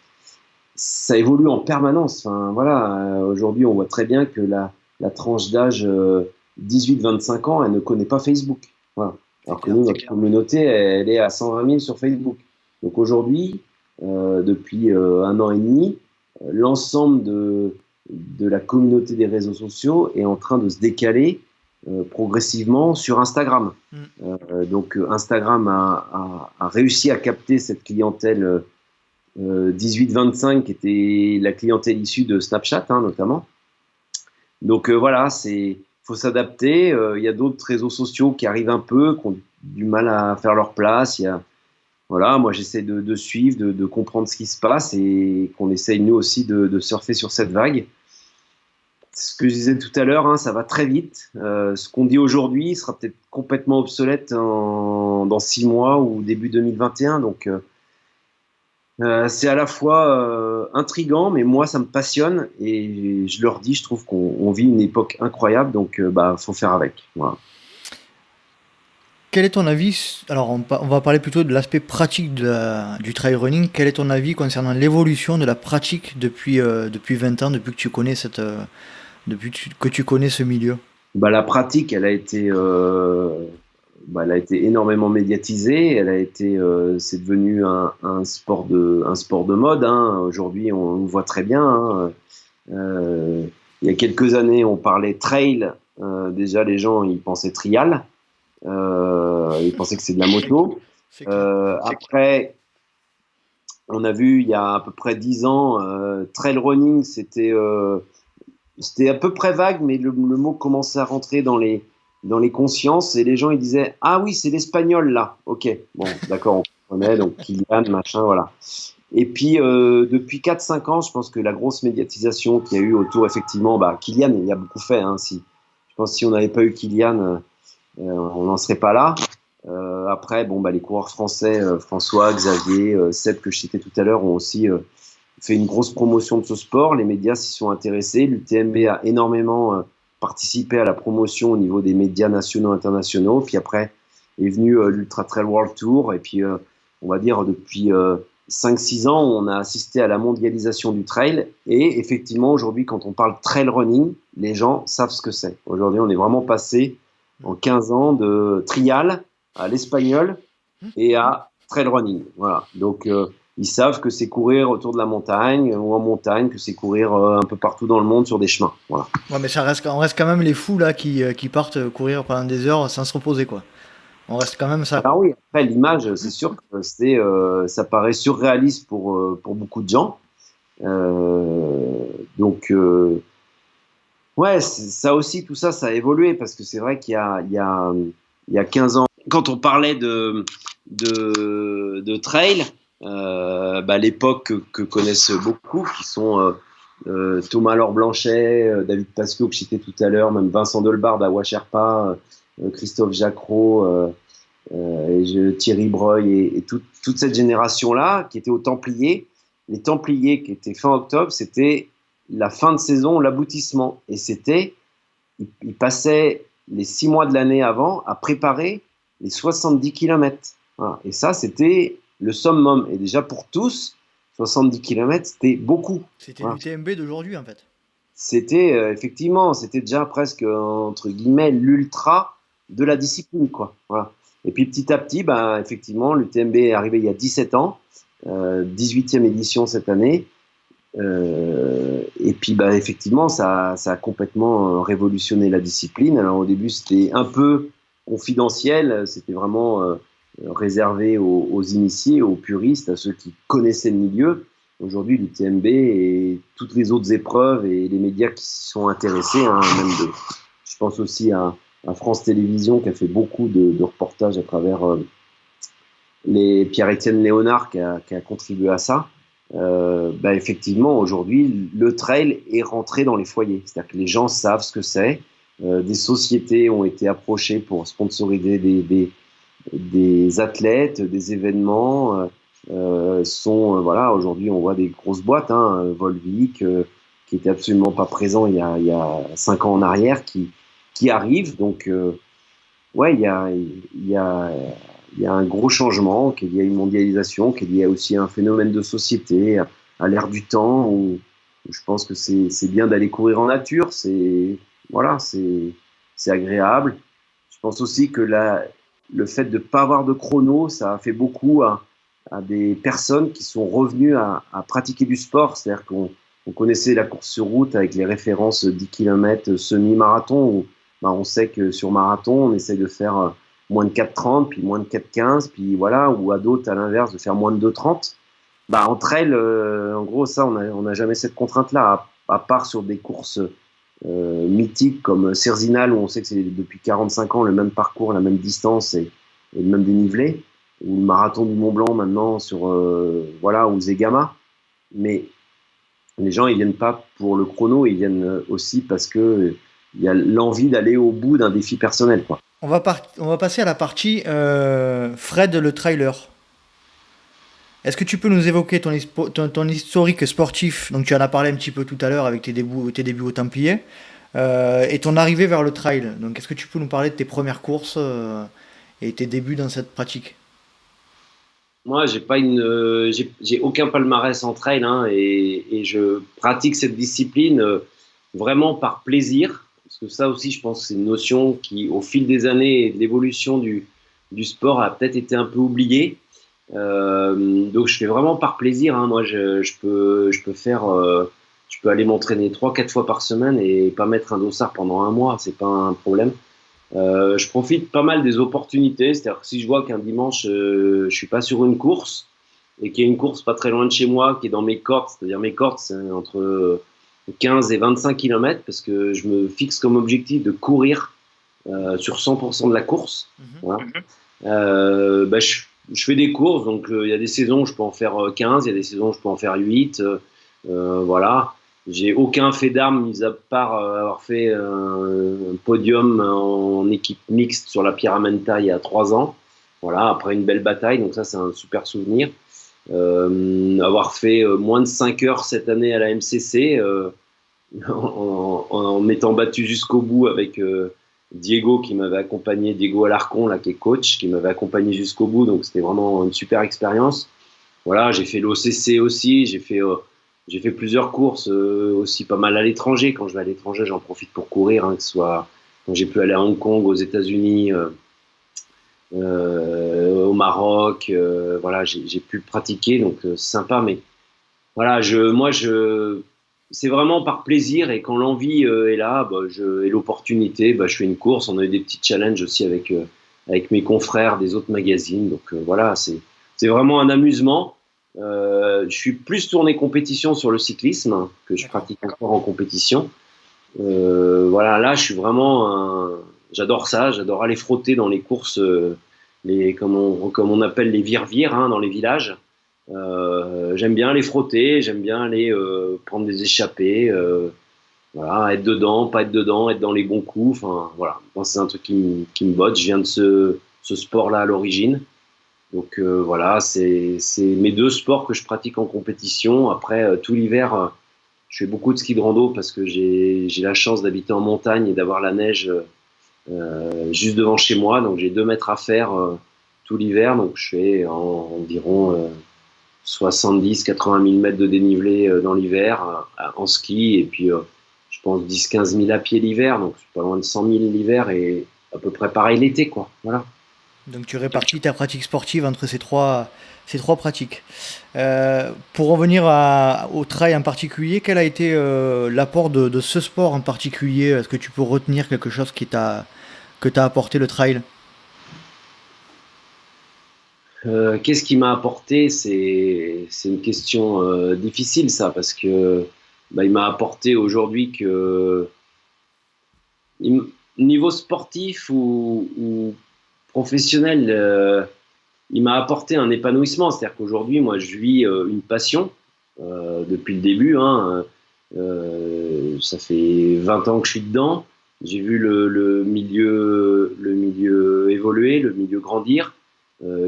ça évolue en permanence. Enfin, voilà, aujourd'hui on voit très bien que la tranche d'âge 18-25 ans, elle ne connaît pas Facebook. Voilà. Alors que nous, notre communauté, elle est à 120 000 sur Facebook. Donc aujourd'hui, depuis 1 an et demi, l'ensemble de la communauté des réseaux sociaux est en train de se décaler progressivement sur Instagram. Donc Instagram a réussi à capter cette clientèle 18-25 qui était la clientèle issue de Snapchat notamment. Donc voilà, faut s'adapter. Il y a d'autres réseaux sociaux qui arrivent un peu, qui ont du mal à faire leur place. Voilà, moi j'essaie de suivre, de comprendre ce qui se passe et qu'on essaye nous aussi de surfer sur cette vague. Ce que je disais tout à l'heure, ça va très vite. Ce qu'on dit aujourd'hui sera peut-être complètement obsolète dans 6 mois ou début 2021. Donc c'est à la fois intriguant, mais moi ça me passionne et je leur dis, je trouve qu'on vit une époque incroyable, donc faut faire avec. Voilà. Quel est ton avis? Alors, on va parler plutôt de l'aspect pratique du trail running. Quel est ton avis concernant l'évolution de la pratique depuis 20 ans, depuis que tu connais que tu connais ce milieu? La pratique, elle a été énormément médiatisée. C'est devenu un sport de mode. Aujourd'hui, on le voit très bien. Il y a quelques années, on parlait trail. Déjà, les gens, ils pensaient trial. Ils pensaient que c'est de la moto. Après, on a vu il y a à peu près 10 ans, trail running, c'était à peu près vague, mais le mot commençait à rentrer dans les consciences et les gens ils disaient ah oui, c'est l'espagnol là. Ok, bon, d'accord, on connaît, donc Kylian, machin, voilà. Et puis depuis 4-5 ans, je pense que la grosse médiatisation qu'il y a eu autour, effectivement, Kylian, il y a beaucoup fait. Je pense que si on n'avait pas eu Kylian, on n'en serait pas là. Après, les coureurs français, François, Xavier, Seb, que je citais tout à l'heure, ont aussi fait une grosse promotion de ce sport. Les médias s'y sont intéressés. L'UTMB a énormément participé à la promotion au niveau des médias nationaux et internationaux. Puis après est venu l'Ultra Trail World Tour. Et puis, on va dire, depuis 5-6 ans, on a assisté à la mondialisation du trail. Et effectivement, aujourd'hui, quand on parle trail running, les gens savent ce que c'est. Aujourd'hui, on est vraiment passé en 15 ans de trial à l'espagnol et à trail running. Voilà. Donc, ils savent que c'est courir autour de la montagne ou en montagne, que c'est courir un peu partout dans le monde sur des chemins. Voilà. Ouais, mais on reste quand même les fous là qui partent courir pendant des heures sans se reposer, quoi. On reste quand même ça. Alors oui, après l'image, c'est sûr que ça paraît surréaliste pour beaucoup de gens. Donc, ouais, ça aussi, tout ça, ça a évolué parce que c'est vrai qu'il y a 15 ans, quand on parlait de trail, l'époque que connaissent beaucoup, qui sont Thomas Laure Blanchet, David Pasquiau que je citais tout à l'heure, même Vincent Delbard à Washerpa, Christophe Jacquot, Thierry Breuil et toute cette génération-là qui était aux Templiers. Les Templiers qui étaient fin octobre, c'était la fin de saison, l'aboutissement. Et ils passaient les 6 mois de l'année avant à préparer les 70 km. Voilà. Et ça, c'était le summum. Et déjà pour tous, 70 km, c'était beaucoup. C'était l'UTMB d'aujourd'hui, en fait. C'était effectivement, c'était déjà presque, entre guillemets, l'ultra de la discipline, quoi. Voilà. Et puis petit à petit, effectivement, l'UTMB est arrivé il y a 17 ans, 18e édition cette année. Et puis effectivement, ça a complètement révolutionné la discipline. Alors au début, c'était un peu confidentiel, c'était vraiment réservé aux initiés, aux puristes, à ceux qui connaissaient le milieu. Aujourd'hui, l'UTMB et toutes les autres épreuves et les médias qui s'y sont intéressés, hein, je pense aussi à France Télévisions qui a fait beaucoup de reportages à travers Pierre-Étienne Léonard qui a contribué à ça. Effectivement, aujourd'hui, le trail est rentré dans les foyers. C'est-à-dire que les gens savent ce que c'est. Des sociétés ont été approchées pour sponsoriser des athlètes, des événements. Voilà, aujourd'hui, on voit des grosses boîtes, hein, Volvic, qui était absolument pas présent il y a 5 ans en arrière, qui arrivent. Donc, ouais, il y a un gros changement, qu'il y a une mondialisation, qu'il y a aussi un phénomène de société à l'ère du temps où je pense que c'est bien d'aller courir en nature, voilà, c'est agréable. Je pense aussi que le fait de ne pas avoir de chrono, ça a fait beaucoup à des personnes qui sont revenues à pratiquer du sport. C'est-à-dire qu'on connaissait la course sur route avec les références 10 km semi-marathon où on sait que sur marathon, on essaie de faire moins de 4,30, puis moins de 4,15, puis voilà, ou à d'autres, à l'inverse, de faire moins de 2,30. En trail, en gros, ça, on n'a jamais cette contrainte-là, à part sur des courses mythiques comme Cerzinal, où on sait que c'est depuis 45 ans le même parcours, la même distance et le même dénivelé, ou le marathon du Mont Blanc maintenant, voilà, ou Zegama. Mais les gens, ils viennent pas pour le chrono, ils viennent aussi parce que il y a l'envie d'aller au bout d'un défi personnel, quoi. On va passer à la partie Fred le trailer. Est-ce que tu peux nous évoquer ton historique sportif? Donc tu en as parlé un petit peu tout à l'heure avec tes débuts au Templier et ton arrivée vers le trail. Donc est-ce que tu peux nous parler de tes premières courses et tes débuts dans cette pratique? Moi, j'ai aucun palmarès en trail, hein, et je pratique cette discipline vraiment par plaisir. Parce que ça aussi, je pense que c'est une notion qui, au fil des années et de l'évolution du sport, a peut-être été un peu oubliée. Donc, je fais vraiment par plaisir, hein. Moi, je peux aller m'entraîner 3-4 fois par semaine et pas mettre un dossard pendant un mois. C'est pas un problème. Je profite pas mal des opportunités. C'est-à-dire que si je vois qu'un dimanche, je suis pas sur une course et qu'il y a une course pas très loin de chez moi qui est dans mes cordes, c'est-à-dire mes cordes, c'est entre 15 et 25 km parce que je me fixe comme objectif de courir sur 100% de la course. Voilà. Je fais des courses, donc il y a des saisons où je peux en faire 15, il y a des saisons où je peux en faire 8. Voilà. J'ai aucun fait d'armes, mis à part avoir fait un podium en équipe mixte sur la Pyramenta il y a 3 ans. Voilà, après une belle bataille, donc ça c'est un super souvenir. Avoir fait moins de 5 heures cette année à la MCC, en m'étant battu jusqu'au bout avec Diego qui m'avait accompagné, Diego Alarcon là, qui est coach, qui m'avait accompagné jusqu'au bout, donc c'était vraiment une super expérience. Voilà, j'ai fait l'OCC aussi, j'ai fait plusieurs courses aussi pas mal à l'étranger. Quand je vais à l'étranger, j'en profite pour courir, hein, que ce soit quand j'ai pu aller à Hong Kong, aux États-Unis, au Maroc. Voilà, j'ai pu le pratiquer, donc c'est sympa. Mais voilà, c'est vraiment par plaisir et quand l'envie est là, et l'opportunité, je fais une course. On a eu des petits challenges aussi avec mes confrères des autres magazines. Donc voilà, c'est vraiment un amusement. Je suis plus tourné compétition sur le cyclisme, hein, que je pratique encore en compétition. Voilà, là, je suis vraiment j'adore ça, j'adore aller frotter dans les courses, comme on appelle les vire-vire, hein, dans les villages. J'aime bien les frotter, j'aime bien aller prendre des échappées, voilà, être dedans, pas être dedans, être dans les bons coups. Enfin, voilà, c'est un truc qui me botte. Je viens de ce sport-là à l'origine. Donc voilà, c'est mes 2 sports que je pratique en compétition. Après, tout l'hiver, je fais beaucoup de ski de rando parce que j'ai la chance d'habiter en montagne et d'avoir la neige juste devant chez moi. Donc j'ai 2 mètres à faire tout l'hiver. Donc je fais environ 70-80 000 mètres de dénivelé dans l'hiver en ski. Et puis je pense 10-15 000 à pied l'hiver. Donc c'est pas loin de 100 000 l'hiver et à peu près pareil l'été, quoi. Voilà. Donc tu répartis ta pratique sportive entre ces trois pratiques. Pour revenir au trail en particulier, quel a été l'apport de ce sport en particulier? Est-ce que tu peux retenir quelque chose que t'a apporté le trail? Qu'est-ce qui m'a apporté? C'est une question difficile, ça, parce que il m'a apporté aujourd'hui que niveau sportif ou professionnel, il m'a apporté un épanouissement. C'est-à-dire qu'aujourd'hui, moi, je vis une passion depuis le début. Hein. Ça fait 20 ans que je suis dedans. J'ai vu le milieu évoluer, le milieu grandir.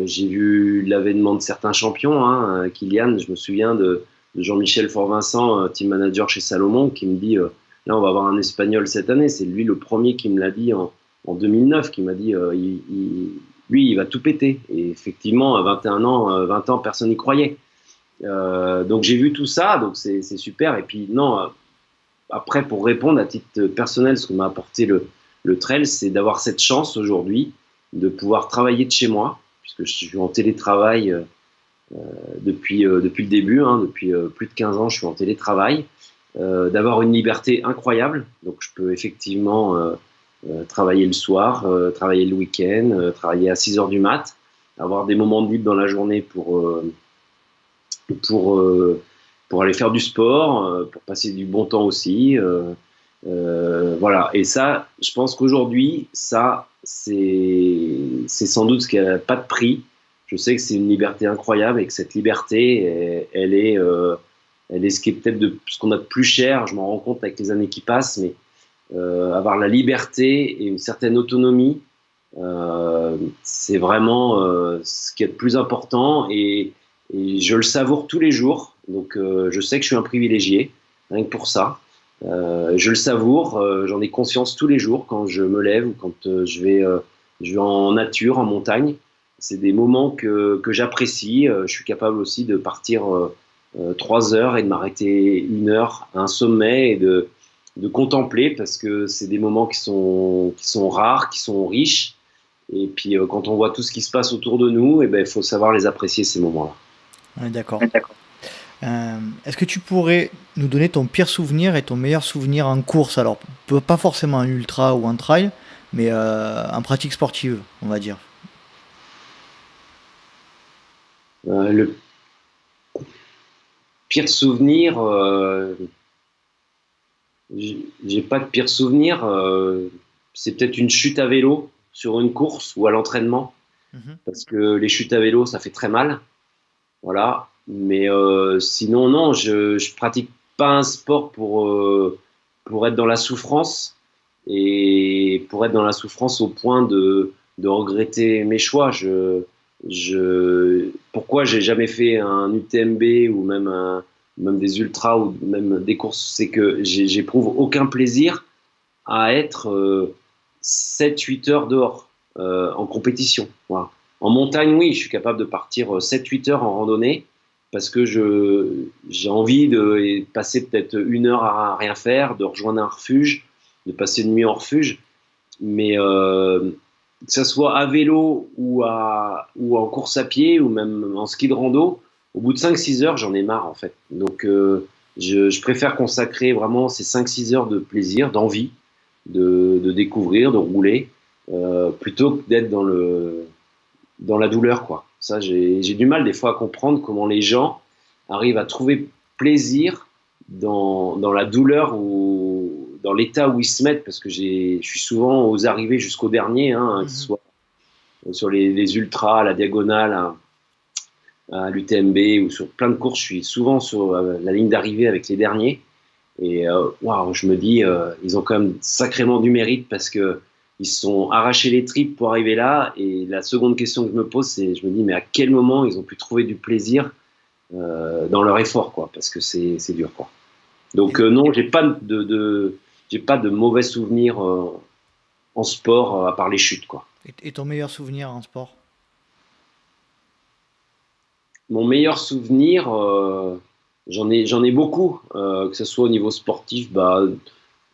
J'ai vu l'avènement de certains champions. Hein. Kylian, je me souviens de Jean-Michel Fort-Vincent, team manager chez Salomon, qui me dit là, on va avoir un Espagnol cette année. C'est lui le premier qui me l'a dit en 2009, qui m'a dit lui, il va tout péter. Et effectivement, à 21 ans, 20 ans, personne n'y croyait. Donc j'ai vu tout ça, donc c'est super. Et puis non, après, pour répondre à titre personnel, ce que m'a apporté le trail, c'est d'avoir cette chance aujourd'hui de pouvoir travailler de chez moi, puisque je suis en télétravail depuis le début, hein, depuis plus de 15 ans, je suis en télétravail, d'avoir une liberté incroyable. Donc je peux effectivement travailler le soir, travailler le week-end, travailler à 6 heures du mat, avoir des moments de libre dans la journée pour, pour aller faire du sport, pour passer du bon temps aussi. Voilà. Et ça, je pense qu'aujourd'hui, ça, c'est sans doute ce qui n'a pas de prix. Je sais que c'est une liberté incroyable et que cette liberté, elle est ce qui est peut-être ce qu'on a de plus cher. Je m'en rends compte avec les années qui passent, mais avoir la liberté et une certaine autonomie, c'est vraiment ce qui est le plus important et je le savoure tous les jours. Donc je sais que je suis un privilégié, rien que pour ça. Je le savoure, j'en ai conscience tous les jours quand je me lève ou quand je vais en nature, en montagne. C'est des moments que j'apprécie. Je suis capable aussi de partir 3 heures et de m'arrêter 1 heure à un sommet et de contempler, parce que c'est des moments qui sont rares, qui sont riches. Et puis quand on voit tout ce qui se passe autour de nous, eh ben, il faut savoir les apprécier, ces moments-là. Ouais, d'accord. Est-ce que tu pourrais nous donner ton pire souvenir et ton meilleur souvenir en course? Alors, pas forcément en ultra ou en trail, mais en pratique sportive, on va dire. Le pire souvenir, j'ai pas de pire souvenir. C'est peut-être une chute à vélo sur une course ou à l'entraînement, parce que les chutes à vélo, ça fait très mal. Voilà. Mais sinon, non, je pratique pas un sport pour être dans la souffrance et pour être dans la souffrance au point de regretter mes choix. Pourquoi j'ai jamais fait un UTMB ou même des ultras ou même des courses, c'est que j'éprouve aucun plaisir à être 7-8 heures dehors en compétition. Voilà. En montagne, oui, je suis capable de partir 7-8 heures en randonnée parce que j'ai envie de passer peut-être 1 heure à rien faire, de rejoindre un refuge, de passer une nuit en refuge. Mais que ce soit à vélo ou en course à pied ou même en ski de rando, au bout de 5-6 heures, j'en ai marre en fait. Donc je préfère consacrer vraiment ces 5-6 heures de plaisir, d'envie, de découvrir, de rouler, plutôt que d'être dans la douleur, quoi. Ça, j'ai du mal des fois à comprendre comment les gens arrivent à trouver plaisir dans la douleur ou dans l'état où ils se mettent, parce que je suis souvent aux arrivées jusqu'au dernier, hein, que ce soit sur les ultras, à la diagonale, à l'UTMB ou sur plein de courses, je suis souvent sur la ligne d'arrivée avec les derniers. Et waouh, je me dis, ils ont quand même sacrément du mérite parce que ils se sont arrachés les tripes pour arriver là. Et la seconde question que je me pose, c'est, je me dis, mais à quel moment ils ont pu trouver du plaisir dans leur effort, quoi, parce que c'est dur, quoi. Donc non, j'ai pas de mauvais souvenirs en sport à part les chutes, quoi. Et ton meilleur souvenir en sport? Mon meilleur souvenir, j'en ai beaucoup, que ce soit au niveau sportif.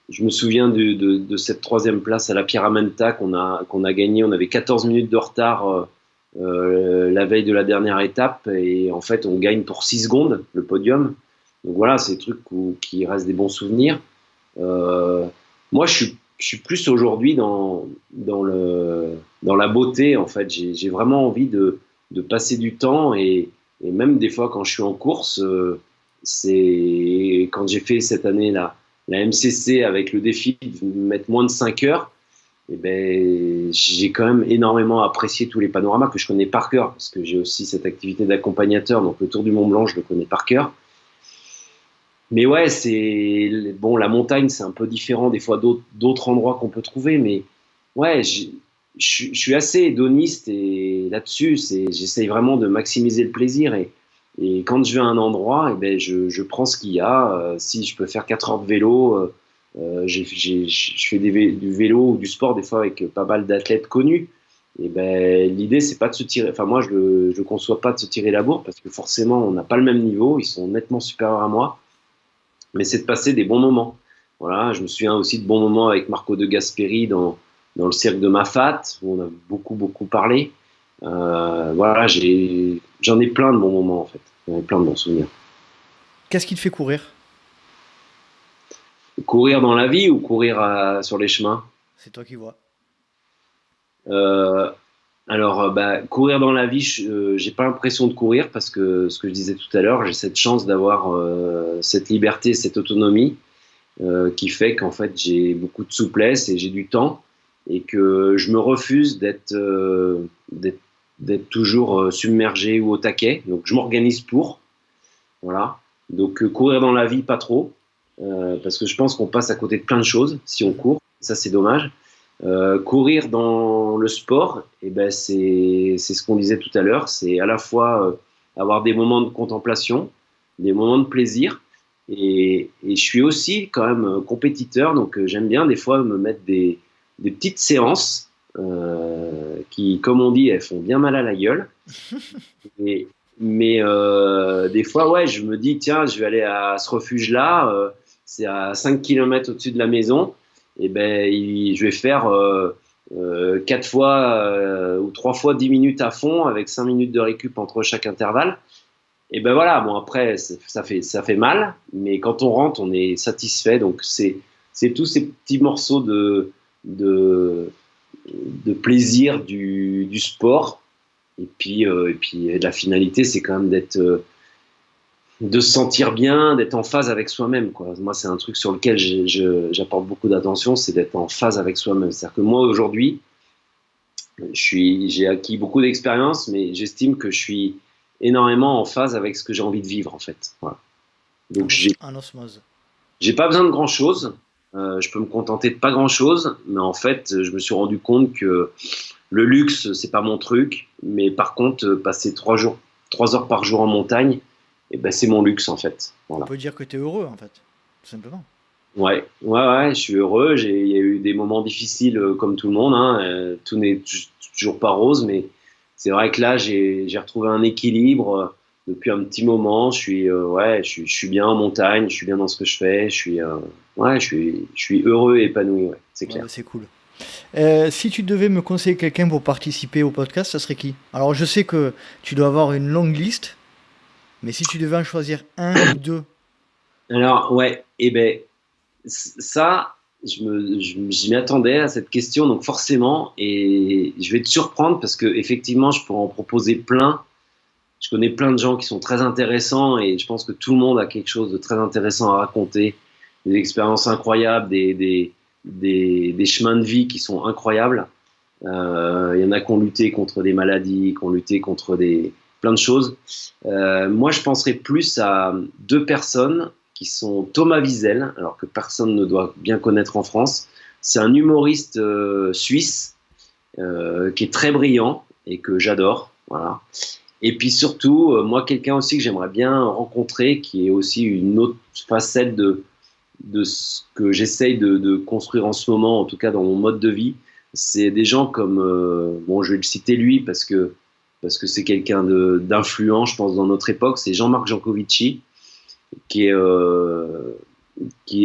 Je me souviens de cette 3e place à la Pyramenta qu'on a gagné. On avait 14 minutes de retard la veille de la dernière étape et en fait on gagne pour 6 secondes le podium. Donc voilà, c'est des trucs qui restent des bons souvenirs. Moi je suis plus aujourd'hui dans la beauté en fait. J'ai vraiment envie de passer du temps et même des fois quand je suis en course, c'est quand j'ai fait cette année la MCC avec le défi de mettre moins de 5 heures, et ben, j'ai quand même énormément apprécié tous les panoramas que je connais par cœur, parce que j'ai aussi cette activité d'accompagnateur, donc le Tour du Mont Blanc, je le connais par cœur. Mais ouais, bon, la montagne, c'est un peu différent des fois d'autres endroits qu'on peut trouver, mais ouais, je suis assez hédoniste et là-dessus, j'essaye vraiment de maximiser le plaisir et quand je vais à un endroit, eh ben, je prends ce qu'il y a. Si je peux faire 4 heures de vélo, je fais du vélo ou du sport des fois avec pas mal d'athlètes connus. Et ben, l'idée, c'est pas de se tirer. Enfin, moi, je conçois pas de se tirer la bourre parce que forcément, on n'a pas le même niveau. Ils sont nettement supérieurs à moi. Mais c'est de passer des bons moments. Voilà, je me souviens aussi de bons moments avec Marco de Gasperi dans le cirque de Mafat, où on a beaucoup parlé. Voilà, j'en ai plein de bons moments en fait. J'en ai plein de bons souvenirs. Qu'est-ce qui te fait courir? Courir dans la vie ou courir sur les chemins? C'est toi qui vois. Euh, alors, bah, courir dans la vie, j'ai pas l'impression de courir parce que ce que je disais tout à l'heure, j'ai cette chance d'avoir cette liberté, cette autonomie qui fait qu'en fait j'ai beaucoup de souplesse et j'ai du temps et que je me refuse d'être toujours submergé ou au taquet. Donc je m'organise pour, voilà. Donc courir dans la vie, pas trop, parce que je pense qu'on passe à côté de plein de choses si on court. Ça c'est dommage. Courir dans le sport, eh ben c'est ce qu'on disait tout à l'heure, c'est à la fois avoir des moments de contemplation, des moments de plaisir, et je suis aussi quand même compétiteur, donc j'aime bien des fois me mettre des petites séances qui, comme on dit, elles font bien mal à la gueule. Et, mais des fois, ouais, je me dis, tiens, je vais aller à ce refuge-là, c'est à 5 km au-dessus de la maison. Et ben, je vais faire 4 fois ou 3 fois 10 minutes à fond avec 5 minutes de récup entre chaque intervalle. Et ben voilà, bon après, ça fait mal, mais quand on rentre, on est satisfait. Donc c'est tous ces petits morceaux de, de plaisir du sport. Et puis la finalité, c'est quand même de se sentir bien, d'être en phase avec soi-même, quoi. Moi, c'est un truc sur lequel j'apporte beaucoup d'attention, c'est d'être en phase avec soi-même. C'est-à-dire que moi, aujourd'hui, j'ai acquis beaucoup d'expérience, mais j'estime que je suis énormément en phase avec ce que j'ai envie de vivre, en fait. Voilà. Donc, En osmose. J'ai pas besoin de grand-chose. Je peux me contenter de pas grand-chose, mais en fait, je me suis rendu compte que le luxe, c'est pas mon truc. Mais par contre, passer 3 heures par jour en montagne, et ben c'est mon luxe en fait. Voilà. On peut dire que tu es heureux en fait, tout simplement. Ouais, je suis heureux. Il y a eu des moments difficiles comme tout le monde. Hein. Tout n'est toujours pas rose, mais c'est vrai que là, j'ai retrouvé un équilibre depuis un petit moment. Je suis bien en montagne, je suis bien dans ce que je fais. Je suis heureux et épanoui. Ouais, c'est clair. Ouais, c'est cool. Si tu devais me conseiller quelqu'un pour participer au podcast, ça serait qui? Alors, je sais que tu dois avoir une longue liste. Mais si tu devais en choisir un ou deux. Alors, ouais, et ben, ça, j'y m'y attendais à cette question, donc forcément, et je vais te surprendre parce que effectivement, je pourrais en proposer plein. Je connais plein de gens qui sont très intéressants et je pense que tout le monde a quelque chose de très intéressant à raconter, des expériences incroyables, des chemins de vie qui sont incroyables. Il y en a qui ont lutté contre des maladies, qui ont lutté contre plein de choses. Moi, je penserais plus à 2 personnes qui sont Thomas Wiesel, alors que personne ne doit bien connaître en France. C'est un humoriste suisse qui est très brillant et que j'adore. Voilà. Et puis surtout, moi, quelqu'un aussi que j'aimerais bien rencontrer, qui est aussi une autre facette de ce que j'essaye de construire en ce moment, en tout cas dans mon mode de vie. C'est des gens comme, bon, je vais le citer lui parce que c'est quelqu'un d'influent, je pense, dans notre époque. C'est Jean-Marc Jancovici, qui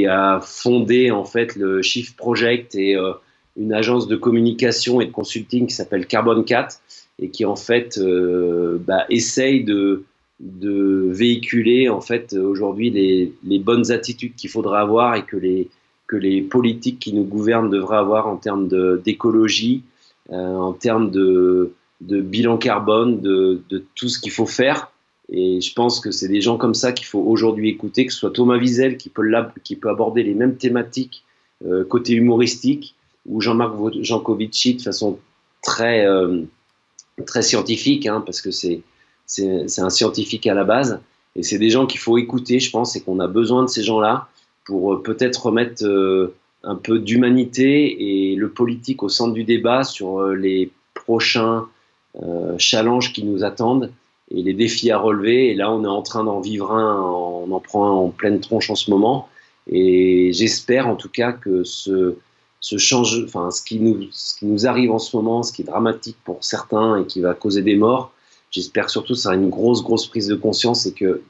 a fondé en fait le Shift Project et une agence de communication et de consulting qui s'appelle Carbon 4 et qui en fait essaye de véhiculer en fait aujourd'hui les bonnes attitudes qu'il faudra avoir et que les politiques qui nous gouvernent devraient avoir en termes d'écologie, en termes de bilan carbone, de tout ce qu'il faut faire. Et je pense que c'est des gens comme ça qu'il faut aujourd'hui écouter, que ce soit Thomas Wiesel qui peut aborder les mêmes thématiques côté humoristique, ou Jean-Marc Jancovici de façon très, très scientifique, hein, parce que c'est un scientifique à la base. Et c'est des gens qu'il faut écouter, je pense, et qu'on a besoin de ces gens-là pour peut-être remettre un peu d'humanité et le politique au centre du débat sur les prochains challenges qui nous attendent et les défis à relever. Et là, on est en train d'en vivre un, on en prend un en pleine tronche en ce moment. Et j'espère en tout cas que ce qui nous arrive en ce moment, ce qui est dramatique pour certains et qui va causer des morts, j'espère surtout que ça sera une grosse prise de conscience et que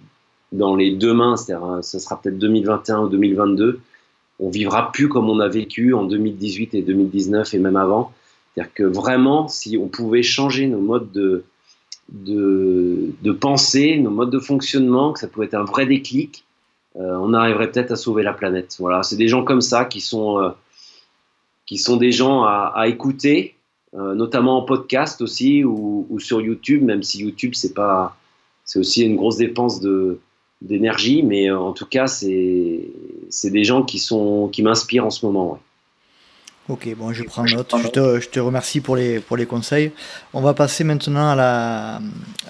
dans les demain, c'est-à-dire ça sera peut-être 2021 ou 2022, on vivra plus comme on a vécu en 2018 et 2019 et même avant. C'est-à-dire que vraiment, si on pouvait changer nos modes de pensée, nos modes de fonctionnement, que ça pouvait être un vrai déclic, on arriverait peut-être à sauver la planète. Voilà, c'est des gens comme ça qui sont des gens à écouter, notamment en podcast aussi ou sur YouTube, même si YouTube c'est aussi une grosse dépense d'énergie, mais en tout cas c'est des gens qui m'inspirent en ce moment. Ouais. Ok, bon, je prends note. Je te remercie pour les conseils. On va passer maintenant à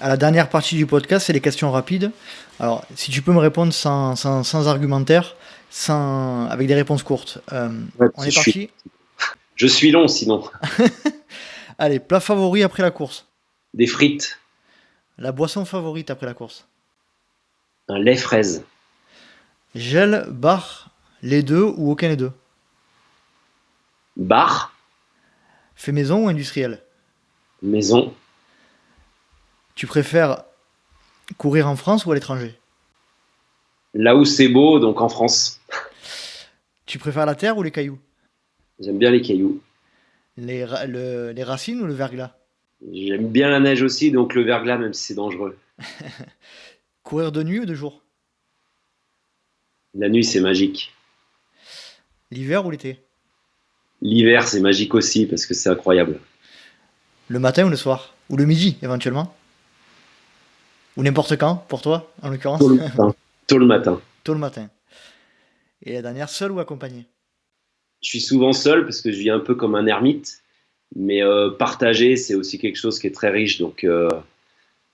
la dernière partie du podcast, c'est les questions rapides. Alors, si tu peux me répondre sans argumentaire, avec des réponses courtes. Ouais, on est parti. Je suis long sinon. Allez, plat favori après la course. Des frites. La boisson favorite après la course. Un lait fraise. Gel, bar, les deux ou aucun des deux. Bar. Fait maison ou industriel? Maison. Tu préfères courir en France ou à l'étranger? Là où c'est beau, donc en France. Tu préfères la terre ou les cailloux? J'aime bien les cailloux. Les racines ou le verglas? J'aime bien la neige aussi, donc le verglas, même si c'est dangereux. Courir de nuit ou de jour? La nuit, c'est magique. L'hiver ou l'été? L'hiver, c'est magique aussi, parce que c'est incroyable. Le matin ou le soir? Ou le midi, éventuellement? Ou n'importe quand, pour toi, en l'occurrence? Tôt le matin. Tôt le matin. Tôt le matin. Et la dernière, seul ou accompagné? Je suis souvent seul, parce que je vis un peu comme un ermite. Mais partager, c'est aussi quelque chose qui est très riche, donc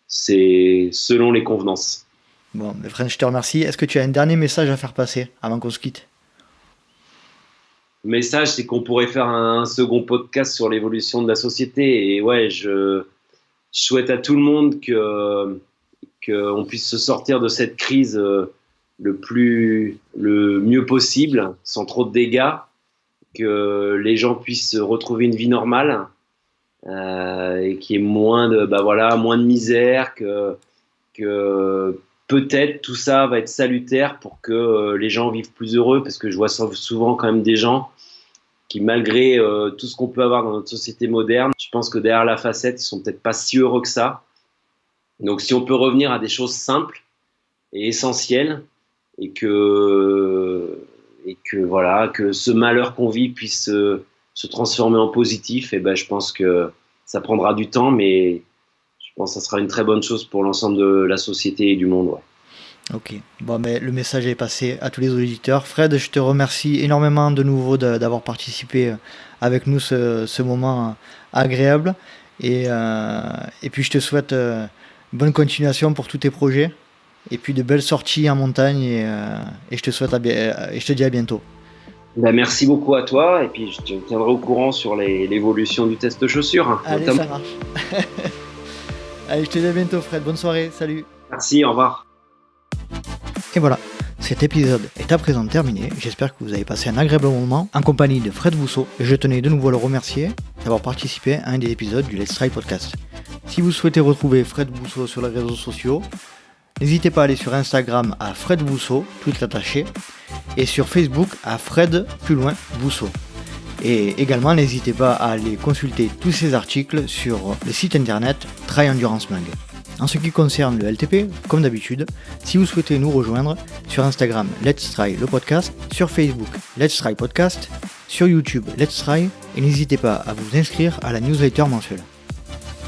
c'est selon les convenances. Bon, mais Fred, je te remercie. Est-ce que tu as un dernier message à faire passer avant qu'on se quitte? Le message, c'est qu'on pourrait faire un second podcast sur l'évolution de la société. Et ouais, je souhaite à tout le monde qu'on puisse se sortir de cette crise le mieux possible, sans trop de dégâts, que les gens puissent retrouver une vie normale et qu'il y ait moins de misère, que peut-être tout ça va être salutaire pour que les gens vivent plus heureux, parce que je vois souvent quand même des gens qui, malgré tout ce qu'on peut avoir dans notre société moderne, je pense que derrière la facette, ils sont peut-être pas si heureux que ça. Donc si on peut revenir à des choses simples et essentielles, et que ce malheur qu'on vit puisse se transformer en positif, et ben je pense que ça prendra du temps, mais je pense que ça sera une très bonne chose pour l'ensemble de la société et du monde. Ouais. Ok, bon, mais le message est passé à tous les auditeurs. Fred, je te remercie énormément de nouveau d'avoir participé avec nous ce moment agréable. Et puis je te souhaite bonne continuation pour tous tes projets. Et puis de belles sorties en montagne. Et je te dis à bientôt. Ben, merci beaucoup à toi. Et puis je te tiendrai au courant sur l'évolution du test de chaussures. Allez, ça marche. Allez, je te dis à bientôt, Fred. Bonne soirée. Salut. Merci, au revoir. Et voilà, cet épisode est à présent terminé. J'espère que vous avez passé un agréable moment en compagnie de Fred Bousseau. Et je tenais de nouveau à le remercier d'avoir participé à un des épisodes du Let's Try Podcast. Si vous souhaitez retrouver Fred Bousseau sur les réseaux sociaux, n'hésitez pas à aller sur Instagram à Fred Bousseau, tout attaché, et sur Facebook à Fred Bousseau. Et également, n'hésitez pas à aller consulter tous ces articles sur le site internet Try Endurance Mag. En ce qui concerne le LTP, comme d'habitude, si vous souhaitez nous rejoindre, sur Instagram Let's Try le podcast, sur Facebook Let's Try Podcast, sur YouTube Let's Try, et n'hésitez pas à vous inscrire à la newsletter mensuelle.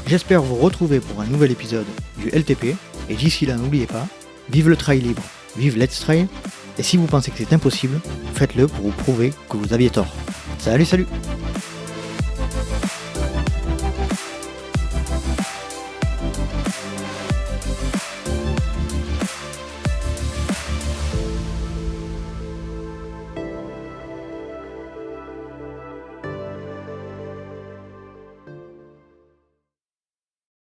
J'espère vous retrouver pour un nouvel épisode du LTP, et d'ici là n'oubliez pas, vive le trail libre, vive Let's Trail, et si vous pensez que c'est impossible, faites-le pour vous prouver que vous aviez tort. Salut